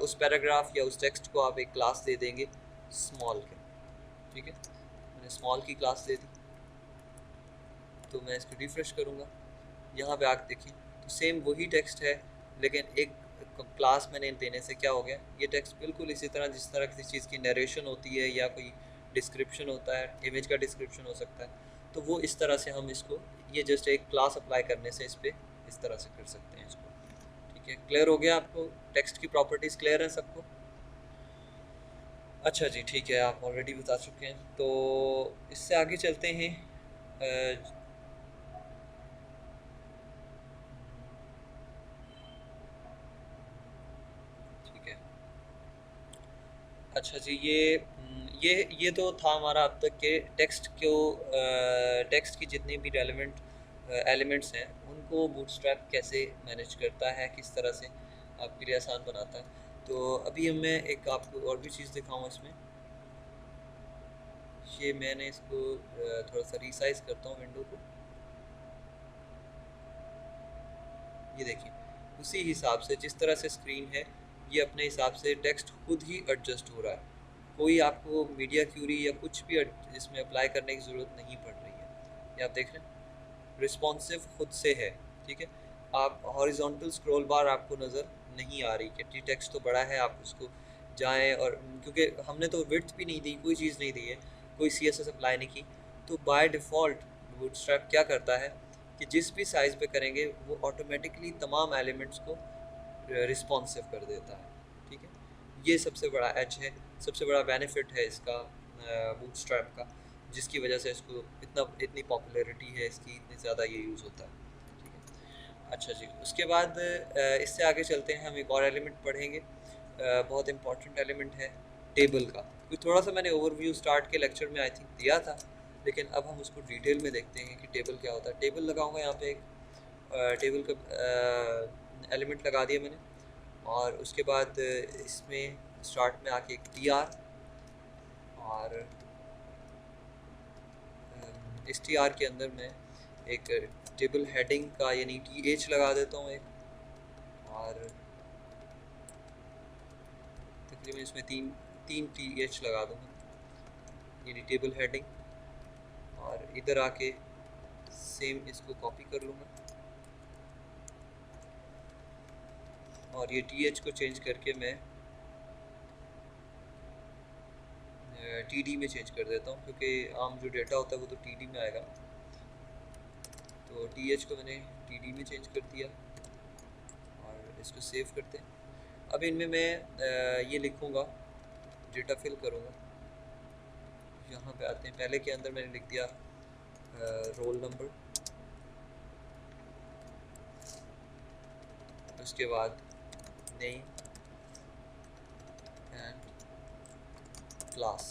उस पैराग्राफ या उस टेक्स्ट को आप एक क्लास दे देंगे स्मॉल के। ठीक है, मैंने स्मॉल की क्लास दे दी। तो मैं इसको रिफ़्रेश करूँगा, यहाँ पे आके देखिए तो सेम वही टेक्स्ट है, लेकिन एक क्लास मैंने देने से क्या हो गया, ये टेक्स्ट बिल्कुल इसी तरह जिस तरह किसी चीज़ की नरेशन होती है या कोई डिस्क्रिप्शन होता है, इमेज का डिस्क्रिप्शन हो सकता है, तो वो इस तरह से हम इसको, ये जस्ट एक क्लास अप्लाई करने से इस पर इस तरह से कर सकते हैं इसको। ठीक है, क्लियर हो गया आपको? टेक्स्ट की प्रॉपर्टीज़ क्लियर है सबको? अच्छा जी, ठीक है, आप ऑलरेडी बता चुके हैं, तो इससे आगे चलते हैं। अ, ठीक है। अच्छा जी, ये तो था हमारा अब तक के टेक्स्ट को, टेक्स्ट की जितनी भी रेलेवेंट एलिमेंट्स हैं उनको बूटस्ट्रैप कैसे मैनेज करता है, किस तरह से आपके लिए आसान बनाता है। तो अभी मैं एक आपको और भी चीज़ दिखाऊँ इसमें। ये मैंने इसको थोड़ा सा रीसाइज करता हूँ विंडो को। ये देखिए, उसी हिसाब से जिस तरह से स्क्रीन है, ये अपने हिसाब से टेक्स्ट खुद ही एडजस्ट हो रहा है, कोई आपको मीडिया क्यूरी या कुछ भी इसमें अप्लाई करने की ज़रूरत नहीं पड़ रही है। ये आप देख रहे हैं, रिस्पॉन्सिव खुद से है। ठीक है, आप हॉरिजॉन्टल स्क्रॉल बार आपको नज़र नहीं आ रही कि टेक्स्ट तो बड़ा है, आप उसको जाएं, और क्योंकि हमने तो विड्थ भी नहीं दी, कोई चीज़ नहीं दी है, कोई CSS अप्लाई नहीं की, तो बाय डिफ़ॉल्ट बूटस्ट्रैप क्या करता है कि जिस भी साइज़ पे करेंगे वो ऑटोमेटिकली तमाम एलिमेंट्स को रिस्पॉन्सिव कर देता है। ठीक है, ये सबसे बड़ा एज है, सबसे बड़ा बेनिफिट है इसका बूटस्ट्रैप का, जिसकी वजह से इसको इतनी पॉपुलैरिटी है इसकी, इतनी ज़्यादा ये यूज़ होता है। ठीक है, अच्छा जी, उसके बाद इससे आगे चलते हैं, हम एक और एलिमेंट पढ़ेंगे, बहुत इंपॉर्टेंट एलिमेंट है टेबल का। तो थोड़ा सा मैंने ओवरव्यू स्टार्ट के लेक्चर में आई थिंक दिया था, लेकिन अब हम उसको डिटेल में देखते हैं कि टेबल क्या होता है। टेबल लगाऊंगा यहाँ पे एक टेबल का एलिमेंट लगा दिया मैंने, और उसके बाद इसमें स्टार्ट में आके एक TR, और इस TR के अंदर मैं एक टेबल हेडिंग का यानी TH लगा देता हूँ एक, और ये मैं इसमें तीन तीन TH लगा दूँगा, यानी टेबल हेडिंग, और इधर आके सेम इसको कॉपी कर लूँगा और ये TH को चेंज करके मैं TD में चेंज कर देता हूँ, क्योंकि आम जो डेटा होता है वो तो TD में आएगा। तो TH को मैंने TD में चेंज कर दिया और इसको सेव करते हैं। अब इनमें मैं ये लिखूँगा, डेटा फिल करूँगा। यहाँ पे आते हैं, पहले के अंदर मैंने लिख दिया रोल नंबर, उसके बाद नेम एंड क्लास,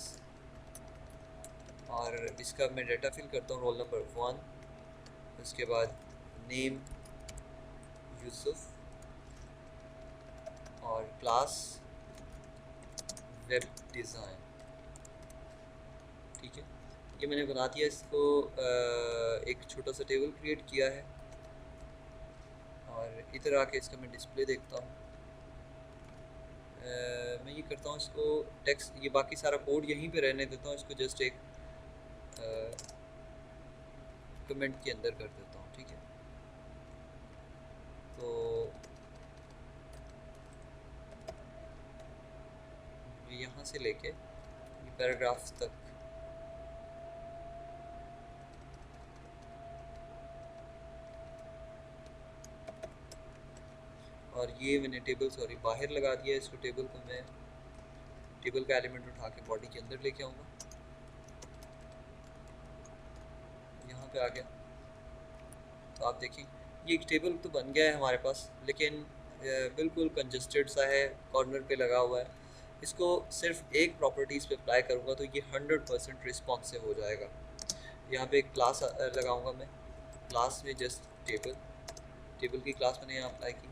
और इसका मैं डेटा फिल करता हूँ रोल नंबर 1, उसके बाद नेम यूसुफ और क्लास वेब डिज़ाइन। ठीक है, ये मैंने बना दिया इसको, एक छोटा सा टेबल क्रिएट किया है और इधर आके इसका मैं डिस्प्ले देखता हूँ। मैं ये करता हूँ, इसको टेक्स्ट, ये बाकी सारा कोड यहीं पे रहने देता हूँ, इसको जस्ट एक कमेंट के अंदर कर देता हूँ। ठीक है, तो यहाँ से लेके ये पैराग्राफ्स तक और ये मैंने टेबल बाहर लगा दिया। इसको टेबल को मैं टेबल का एलिमेंट उठा के बॉडी के अंदर लेके आऊँगा। यहाँ पे आ गया, तो आप देखें ये एक टेबल तो बन गया है हमारे पास, लेकिन बिल्कुल कंजस्टेड सा है, कॉर्नर पे लगा हुआ है। इसको सिर्फ एक प्रॉपर्टीज़ पे अप्लाई करूँगा तो ये 100% रिस्पॉन्सिव हो जाएगा। यहाँ पे एक क्लास लगाऊँगा मैं, क्लास में जस्ट टेबल की क्लास मैंने यहाँ अप्लाई की।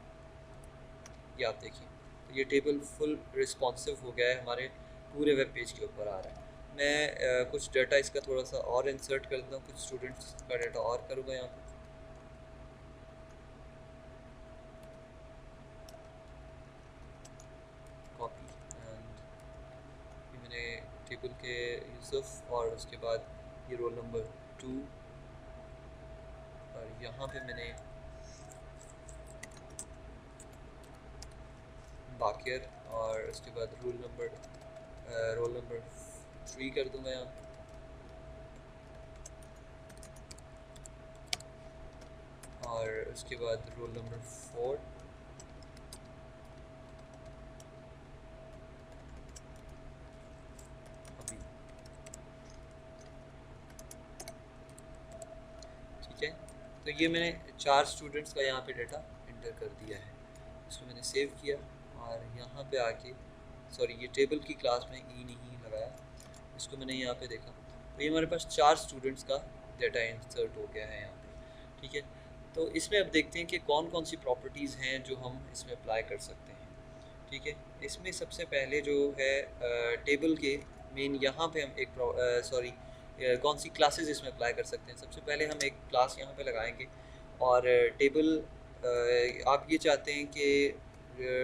ये आप देखिए, तो ये टेबल फुल रिस्पॉन्सिव हो गया है, हमारे पूरे वेब पेज के ऊपर आ रहा है। मैं कुछ डाटा इसका थोड़ा सा और इंसर्ट कर देता हूँ, कुछ स्टूडेंट्स का डाटा और करूँगा यहाँ पे। कॉपी एंड ये मैंने टेबल के यूसुफ और उसके बाद ये रोल नंबर 2 और यहाँ पे मैंने बाकिर और उसके बाद रोल नंबर 3 कर दूंगा यहाँ पे। और उसके बाद रोल नंबर 4 अभी। ठीक है, तो ये मैंने 4 स्टूडेंट्स का यहाँ पे डाटा इंटर कर दिया है। इसको मैंने सेव किया और यहाँ पे आके ये टेबल की क्लास में ई नहीं लगाया, इसको मैंने यहाँ पे देखा तो ये हमारे पास 4 स्टूडेंट्स का डाटा इंसर्ट हो गया है यहाँ पे। ठीक है, तो इसमें अब देखते हैं कि कौन कौन सी प्रॉपर्टीज़ हैं जो हम इसमें अप्लाई कर सकते हैं। ठीक है, इसमें सबसे पहले जो है टेबल के मेन यहाँ पे हम एक कौन सी क्लासेस इसमें अप्लाई कर सकते हैं। सबसे पहले हम एक क्लास यहाँ पे लगाएंगे और टेबल आप ये चाहते हैं कि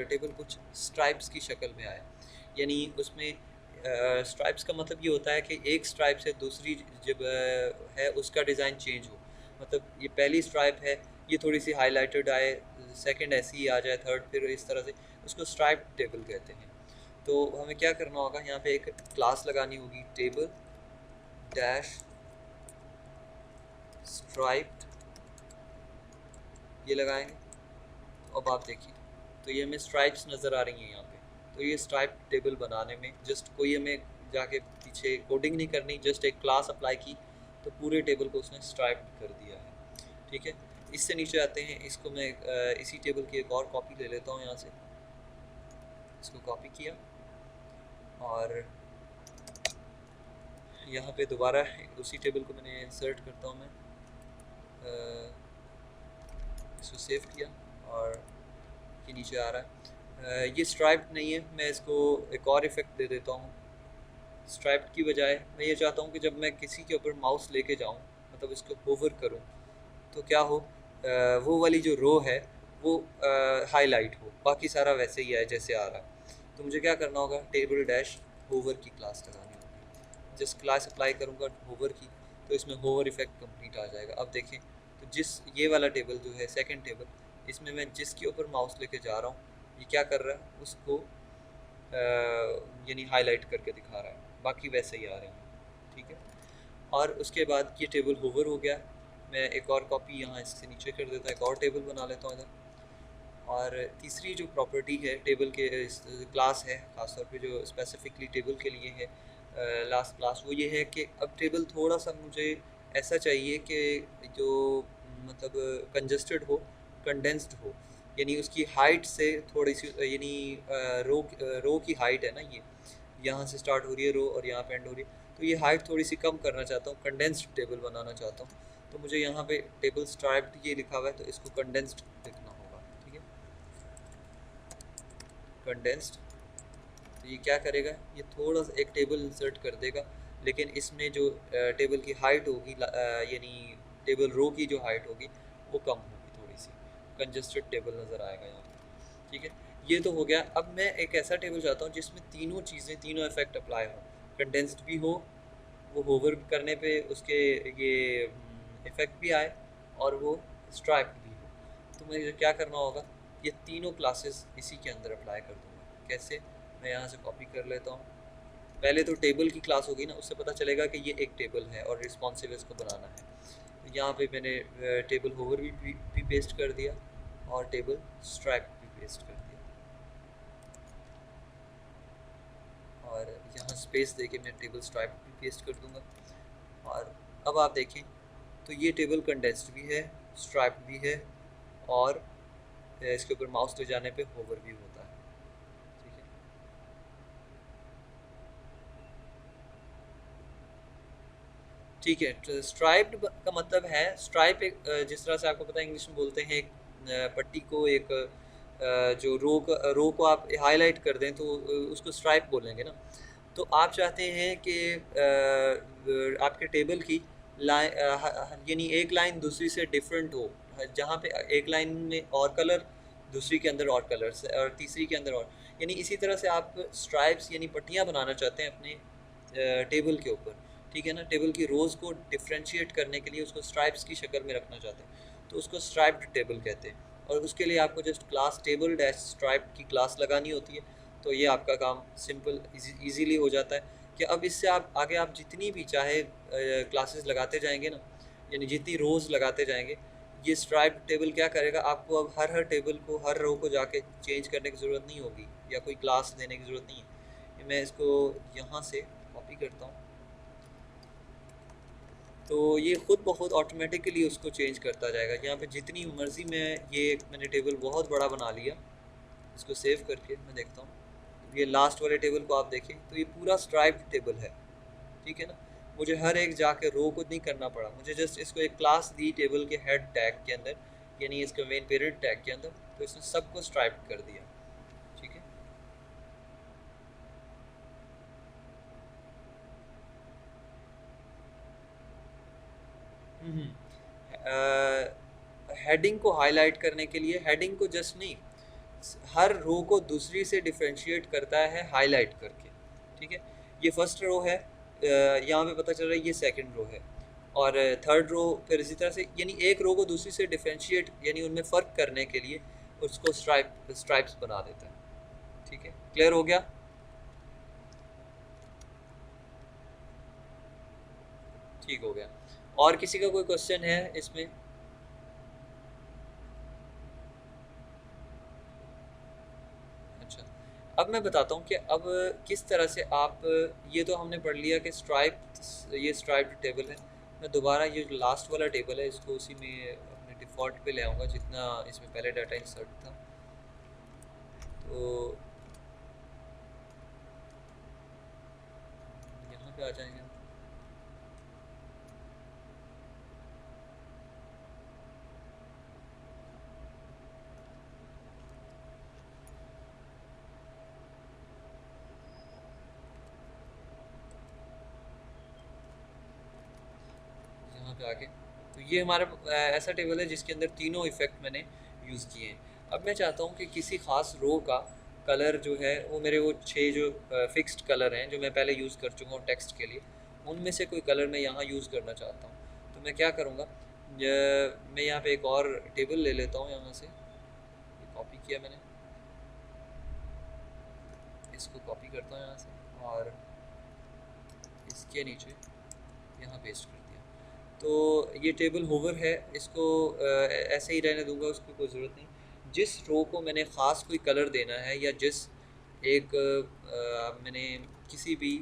टेबल कुछ स्ट्राइप्स की शक्ल में आए, यानी उसमें स्ट्राइप्स का मतलब ये होता है कि एक स्ट्राइप से दूसरी जब है उसका डिज़ाइन चेंज हो। मतलब ये पहली स्ट्राइप है, ये थोड़ी सी हाईलाइटेड आए, सेकंड ऐसी ही आ जाए, थर्ड फिर इस तरह से, उसको स्ट्राइप टेबल कहते हैं। तो हमें क्या करना होगा, यहाँ पे एक क्लास लगानी होगी, टेबल डैश स्ट्राइप्ड, ये लगाएंगे। अब आप देखिए, तो ये हमें स्ट्राइप्स नज़र आ रही हैं यहाँ पे। तो ये स्ट्राइप टेबल बनाने में जस्ट कोई हमें जाके पीछे कोडिंग नहीं करनी, जस्ट एक क्लास अप्लाई की तो पूरे टेबल को उसने स्ट्राइप कर दिया है। ठीक है, इससे नीचे आते हैं, इसको मैं इसी टेबल की एक और कॉपी ले लेता हूँ यहाँ से, इसको कॉपी किया और यहाँ पे दोबारा उसी टेबल को मैंने इंसर्ट करता हूँ मैं, इसको सेव किया और ये नीचे आ रहा है। ये स्ट्राइप नहीं है, मैं इसको एक और इफ़ेक्ट दे देता हूँ। स्ट्राइप की बजाय मैं ये चाहता हूँ कि जब मैं किसी के ऊपर माउस लेके जाऊँ, मतलब इसको होवर करूँ, तो क्या हो, वो वाली जो रो है वो हाईलाइट हो, बाकी सारा वैसे ही है जैसे आ रहा है। तो मुझे क्या करना होगा, टेबल डैश होवर की क्लास लगानी होगी। जिस क्लास अप्लाई करूँगा होवर की, तो इसमें होवर इफेक्ट कंप्लीट आ जाएगा। अब देखें तो जिस ये वाला टेबल जो है सेकंड टेबल, इसमें मैं जिसके ऊपर माउस लेके जा रहा हूँ ये क्या कर रहा है, उसको यानी हाईलाइट करके दिखा रहा है, बाकी वैसे ही आ रहे हैं। ठीक है, और उसके बाद ये टेबल होवर हो गया। मैं एक और कॉपी यहाँ इससे नीचे कर देता हूँ, एक और टेबल बना लेता हूँ इधर। और तीसरी जो प्रॉपर्टी है टेबल के क्लास है, ख़ासतौर पे जो स्पेसिफिकली टेबल के लिए है लास्ट क्लास, वो ये है कि अब टेबल थोड़ा सा मुझे ऐसा चाहिए कि जो मतलब कंजस्टेड हो, कंडेंस्ड हो, यानी उसकी हाइट से थोड़ी सी यानी रो की हाइट है ना, ये यहाँ से स्टार्ट हो रही है रो और यहाँ पे एंड हो रही है, तो ये हाइट थोड़ी सी कम करना चाहता हूँ, कंडेंस्ड टेबल बनाना चाहता हूँ। तो मुझे यहाँ पे टेबल स्ट्राइप्ड ये लिखा हुआ है, तो इसको कंडेंस्ड लिखना होगा। ठीक है, कंडेंस्ड। तो ये क्या करेगा, ये थोड़ा सा एक टेबल इंसर्ट कर देगा, लेकिन इसमें जो टेबल की हाइट होगी यानी टेबल रो की जो हाइट होगी वो कम होगी, थोड़ी सी कंजस्टेड टेबल नज़र आएगा यहाँ पे। ठीक है, ये तो हो गया। अब मैं एक ऐसा टेबल चाहता हूँ जिसमें तीनों चीज़ें, तीनों इफेक्ट अप्लाई हो, कंडेंस्ड भी हो, वो होवर करने पे उसके ये इफ़ेक्ट भी आए, और वो स्ट्राइप भी हो। तो मुझे क्या करना होगा, ये तीनों क्लासेस इसी के अंदर अप्लाई कर दूँगा। कैसे, मैं यहाँ से कॉपी कर लेता हूँ। पहले तो टेबल की क्लास होगी ना, उससे पता चलेगा कि ये एक टेबल है और रिस्पॉन्सिव इसको बनाना है। तो यहाँ पे मैंने टेबल होवर भी पेस्ट कर दिया और टेबल स्ट्राइप भी पेस्ट कर दिया, और यहाँ स्पेस देके मैं टेबल स्ट्राइप भी पेस्ट कर दूँगा। और अब आप देखें तो ये टेबल कंडेंस्ड भी है, स्ट्राइप भी है, और इसके ऊपर माउस ले जाने पे होवर भी होता है। ठीक है, ठीक है। तो स्ट्राइप्ड का मतलब है, स्ट्राइप एक जिस तरह से आपको पता है इंग्लिश में बोलते हैं, एक पट्टी को, एक जो रो को आप हाईलाइट कर दें तो उसको स्ट्राइप बोलेंगे ना। तो आप चाहते हैं कि आपके टेबल की लाइन यानी एक लाइन दूसरी से डिफरेंट हो, जहाँ पे एक लाइन में और कलर, दूसरी के अंदर और कलर्स, और तीसरी के अंदर और, यानी इसी तरह से आप स्ट्राइप्स यानी पट्टियाँ बनाना चाहते हैं अपने टेबल के ऊपर। ठीक है ना, टेबल की रोज़ को डिफ्रेंशिएट करने के लिए उसको स्ट्राइप्स की शक्ल में रखना चाहते हैं, तो उसको स्ट्राइप्ड टेबल कहते हैं। और उसके लिए आपको just class table dash stripe की क्लास लगानी होती है। तो ये आपका काम सिंपल इजीली हो जाता है कि अब इससे आप आगे आप जितनी भी चाहे क्लासेस लगाते जाएंगे ना, यानी जितनी रोज़ लगाते जाएंगे, ये स्ट्राइप टेबल क्या करेगा, आपको अब हर टेबल को, हर रो को जाके चेंज करने की ज़रूरत नहीं होगी, या कोई क्लास देने की ज़रूरत नहीं है। मैं इसको यहाँ से कॉपी करता हूँ, तो ये ख़ुद ब खुद ऑटोमेटिकली उसको चेंज करता जाएगा। यहाँ पे जितनी मर्ज़ी मैंने टेबल बहुत बड़ा बना लिया, इसको सेव करके मैं देखता हूँ। ये लास्ट वाले टेबल को आप देखें तो ये पूरा स्ट्राइप्ड टेबल है। ठीक है ना, मुझे हर एक जाके रो को नहीं करना पड़ा, मुझे जस्ट इसको एक क्लास दी टेबल के हेड टैग के अंदर, यानी इसके मेन पेरेंट टैग के अंदर, तो इसने सबको स्ट्राइप्ड कर दिया। ठीक है, हेडिंग को हाईलाइट करने के लिए, हेडिंग को जस्ट नहीं, हर रो को दूसरी से डिफ्रेंशिएट करता है हाईलाइट करके। ठीक है, ये फर्स्ट रो है, यहाँ पे पता चल रहा है ये सेकंड रो है, और थर्ड रो फिर इसी तरह से, यानी एक रो को दूसरी से डिफ्रेंशिएट यानी उनमें फ़र्क करने के लिए उसको स्ट्राइप्स बना देता है। ठीक है, क्लियर हो गया। ठीक हो गया। और किसी का कोई क्वेश्चन है इसमें? अच्छा, अब मैं बताता हूँ कि अब किस तरह से आप, ये तो हमने पढ़ लिया कि ये स्ट्राइप्ड टेबल है। मैं दोबारा ये जो लास्ट वाला टेबल है इसको उसी में अपने डिफ़ॉल्ट पे ले आऊँगा जितना इसमें पहले डाटा इंसर्ट था। तो यहाँ पे आ जाएंगे। यहाँ पे आके तो ये हमारा ऐसा टेबल है जिसके अंदर तीनों इफ़ेक्ट मैंने यूज़ किए हैं। अब मैं चाहता हूँ कि किसी ख़ास रो का कलर जो है वो मेरे वो 6 जो फिक्स्ड कलर हैं जो मैं पहले यूज़ कर चुका हूँ टेक्स्ट के लिए, उनमें से कोई कलर मैं यहाँ यूज़ करना चाहता हूँ। तो मैं क्या करूँगा, मैं यहाँ पे एक और टेबल ले लेता हूँ यहाँ से, ये कॉपी किया मैंने, इसको कॉपी करता हूँ यहाँ से और इसके नीचे यहाँ पेस्ट कर दिया। तो ये टेबल होवर है, इसको ऐसे ही रहने दूंगा, उसकी कोई ज़रूरत नहीं। जिस रो को मैंने ख़ास कोई कलर देना है या जिस एक मैंने किसी भी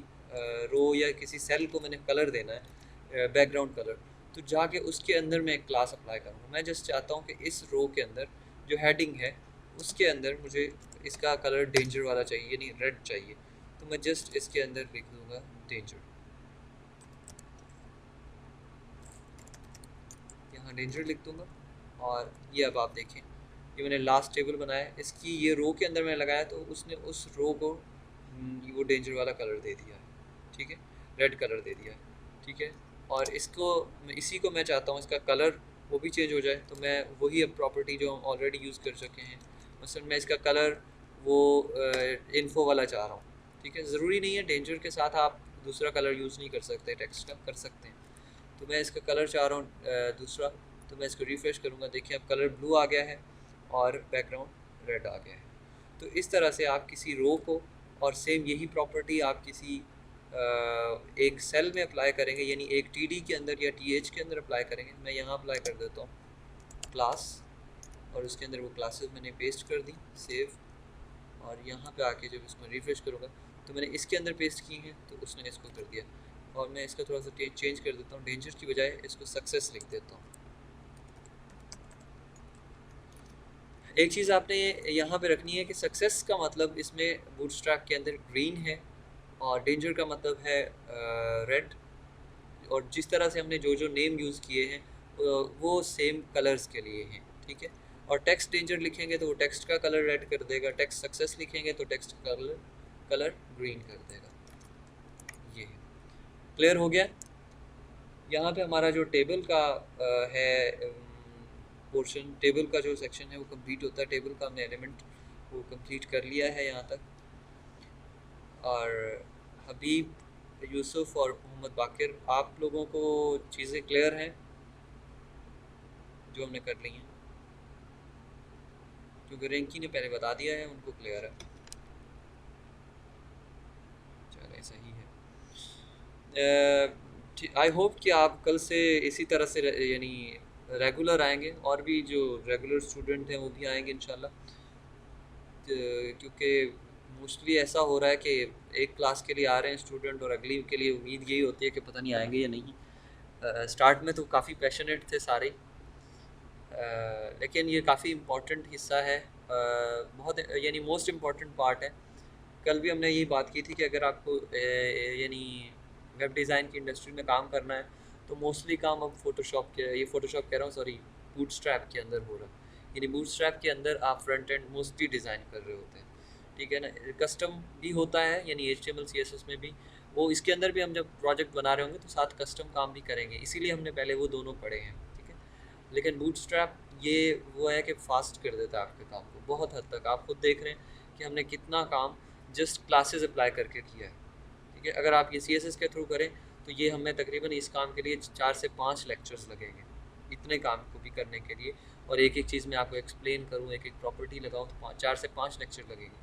रो या किसी सेल को मैंने कलर देना है, बैकग्राउंड कलर, तो जाके उसके अंदर मैं एक क्लास अप्लाई करूँगा। मैं जस्ट चाहता हूँ कि इस रो के अंदर जो हेडिंग है उसके अंदर मुझे इसका कलर डेंजर वाला चाहिए, यानी रेड चाहिए। तो मैं जस्ट इसके अंदर लिख दूँगा डेंजर, यहाँ डेंजर लिख दूँगा। और ये अब आप देखें, ये मैंने लास्ट टेबल बनाया, इसकी ये रो के अंदर मैंने लगाया तो उसने उस रो को वो डेंजर वाला कलर दे दिया है, ठीक है, रेड कलर दे दिया है, ठीक है। और इसको इसी को मैं चाहता हूँ इसका कलर वो भी चेंज हो जाए, तो मैं वही अब प्रॉपर्टी जो हम ऑलरेडी यूज़ कर चुके हैं, मसलन मैं इसका कलर वो इन्फो वाला चाह रहा हूँ, ठीक है। ज़रूरी नहीं है डेंजर के साथ आप दूसरा कलर यूज़ नहीं कर सकते, टेक्स्ट का कर सकते हैं। तो मैं इसका कलर चाह रहा हूँ दूसरा, तो मैं इसको रिफ़्रेश करूँगा, देखिए अब कलर ब्लू आ गया है और बैकग्राउंड रेड आ गया है। तो इस तरह से आप किसी रो को, और सेम यही प्रॉपर्टी आप किसी एक सेल में अप्लाई करेंगे, यानी एक टीडी के अंदर या टीएच के अंदर अप्लाई करेंगे। मैं यहाँ अप्लाई कर देता हूँ क्लास, और उसके अंदर वो क्लासेस मैंने पेस्ट कर दी, सेव। और यहाँ पे आके जब इसको रिफ़्रेश करूँगा तो मैंने इसके अंदर पेस्ट की हैं, तो उसने इसको कर दिया। और मैं इसका थोड़ा सा चेंज कर देता हूँ, डेंजर की बजाय इसको सक्सेस लिख देता हूँ। एक चीज़ आपने यहाँ पे रखनी है कि सक्सेस का मतलब इसमें बूटस्ट्रैप के अंदर ग्रीन है और डेंजर का मतलब है रेड। और जिस तरह से हमने जो जो नेम यूज़ किए हैं वो सेम कलर्स के लिए हैं, ठीक है। और टेक्स्ट डेंजर लिखेंगे तो वो टेक्स्ट का कलर रेड कर देगा, टेक्स्ट सक्सेस लिखेंगे तो टेक्स्ट का कलर ग्रीन कर देगा। ये क्लियर हो गया। यहाँ पे हमारा जो टेबल का है पोर्शन, टेबल का जो सेक्शन है वो कंप्लीट होता है। टेबल का हमने एलिमेंट वो कंप्लीट कर लिया है यहाँ तक। और हबीब, यूसुफ और मोहम्मद बाकिर, आप लोगों को चीज़ें क्लियर हैं जो हमने कर ली हैं? क्योंकि रिंकी ने पहले बता दिया है, उनको क्लियर है। चलिए सही है। आई होप कि आप कल से इसी तरह से यानी रेगुलर आएंगे, और भी जो रेगुलर स्टूडेंट हैं वो भी आएंगे इंशाल्लाह। क्योंकि मोस्टली ऐसा हो रहा है कि एक क्लास के लिए आ रहे हैं स्टूडेंट और अगली के लिए उम्मीद यही होती है कि पता नहीं आएंगे या नहीं। स्टार्ट में तो काफ़ी पैशनेट थे सारे, लेकिन ये काफ़ी इम्पोर्टेंट हिस्सा है, बहुत यानी मोस्ट इम्पॉर्टेंट पार्ट है। कल भी हमने यही बात की थी कि अगर आपको यानी वेब डिज़ाइन की इंडस्ट्री में काम करना है तो मोस्टली काम अब फ़ोटोशॉप के, ये फ़ोटोशॉप कह रहा हूँ सॉरी, बूटस्ट्रैप के अंदर हो रहा है। यानी बूटस्ट्रैप के अंदर आप फ्रंट एंड मोस्टली डिज़ाइन कर रहे होते हैं, ठीक है ना। कस्टम भी होता है, यानी HTML CSS में भी, वो इसके अंदर भी हम जब प्रोजेक्ट बना रहे होंगे तो साथ कस्टम काम भी करेंगे, इसीलिए हमने पहले वो दोनों पढ़े हैं, ठीक है। लेकिन बूटस्ट्रैप ये वो है कि फास्ट कर देता है आपके काम को बहुत हद तक। आप खुद देख रहे हैं कि हमने कितना काम जस्ट क्लासेस अप्लाई करके किया है, ठीक है। अगर आप ये CSS के थ्रू करें तो ये हमें तकरीबन इस काम के लिए 4 से 5 लेक्चर्स लगेंगे, इतने काम को भी करने के लिए। और एक एक चीज़ मैं आपको एक्सप्लेन करूँ, एक एक प्रॉपर्टी लगाऊँ, तो 4 से 5 लेक्चर लगेंगे,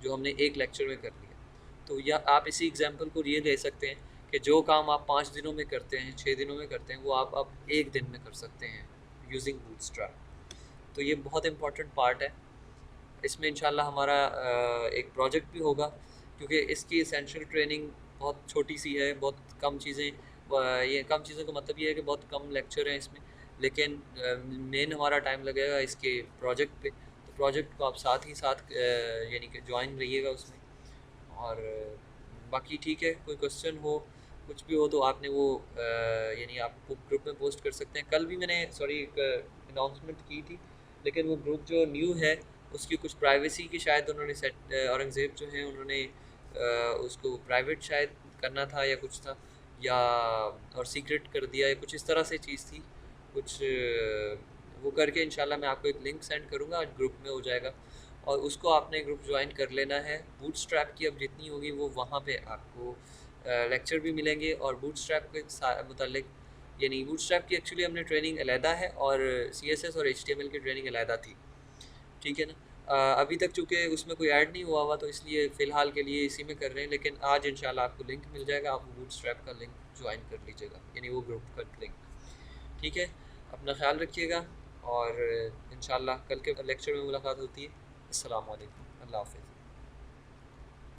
जो हमने एक लेक्चर में कर लिया। तो या आप इसी एग्जाम्पल को ये ले सकते हैं कि जो काम आप 5 दिनों में करते हैं, 6 दिनों में करते हैं, वो आप अब 1 दिन में कर सकते हैं यूजिंग बूटस्ट्रैप। तो ये बहुत इंपॉर्टेंट पार्ट है। इसमें इंशाल्लाह हमारा एक प्रोजेक्ट भी होगा, क्योंकि इसकी एसेंशियल ट्रेनिंग बहुत छोटी सी है, बहुत कम चीज़ें, ये कम चीज़ों का मतलब ये है कि बहुत कम लेक्चर हैं इसमें, लेकिन मेन हमारा टाइम लगेगा इसके प्रोजेक्ट पे। तो प्रोजेक्ट को आप साथ ही साथ यानी कि ज्वाइन रहिएगा उसमें। और बाकी ठीक है, कोई क्वेश्चन हो कुछ भी हो तो आपने वो यानी आप ग्रुप में पोस्ट कर सकते हैं। कल भी मैंने सॉरी एक अनाउंसमेंट की थी, लेकिन वो ग्रुप जो न्यू है उसकी कुछ प्राइवेसी की शायद उन्होंने सेट, औरंगज़ेब जो है उन्होंने उसको प्राइवेट शायद करना था या कुछ था, या और सीक्रेट कर दिया या कुछ इस तरह से चीज़ थी कुछ। वो करके इंशाल्लाह मैं आपको एक लिंक सेंड करूँगा, आज ग्रुप में हो जाएगा। और उसको आपने ग्रुप ज्वाइन कर लेना है। बूटस्ट्रैप की अब जितनी होगी वो वहाँ पे आपको लेक्चर भी मिलेंगे, और बूटस्ट्रैप के मुतालिक, यानी बूटस्ट्रैप की एक्चुअली हमने ट्रेनिंग अलहदा है और CSS और HTML की ट्रेनिंग अलहदा थी, ठीक है ना। अभी तक चूँकि उसमें कोई ऐड नहीं हुआ तो इसलिए फ़िलहाल के लिए इसी में कर रहे हैं, लेकिन आज इंशाल्लाह आपको लिंक मिल जाएगा, आप बूटस्ट्रैप का लिंक ज्वाइन कर लीजिएगा, यानी वो ग्रुप का लिंक, ठीक है। अपना ख्याल रखिएगा और इंशाल्लाह कल के लेक्चर में मुलाकात होती है। अस्सलाम वालेकुम, अल्लाह हाफ़िज़।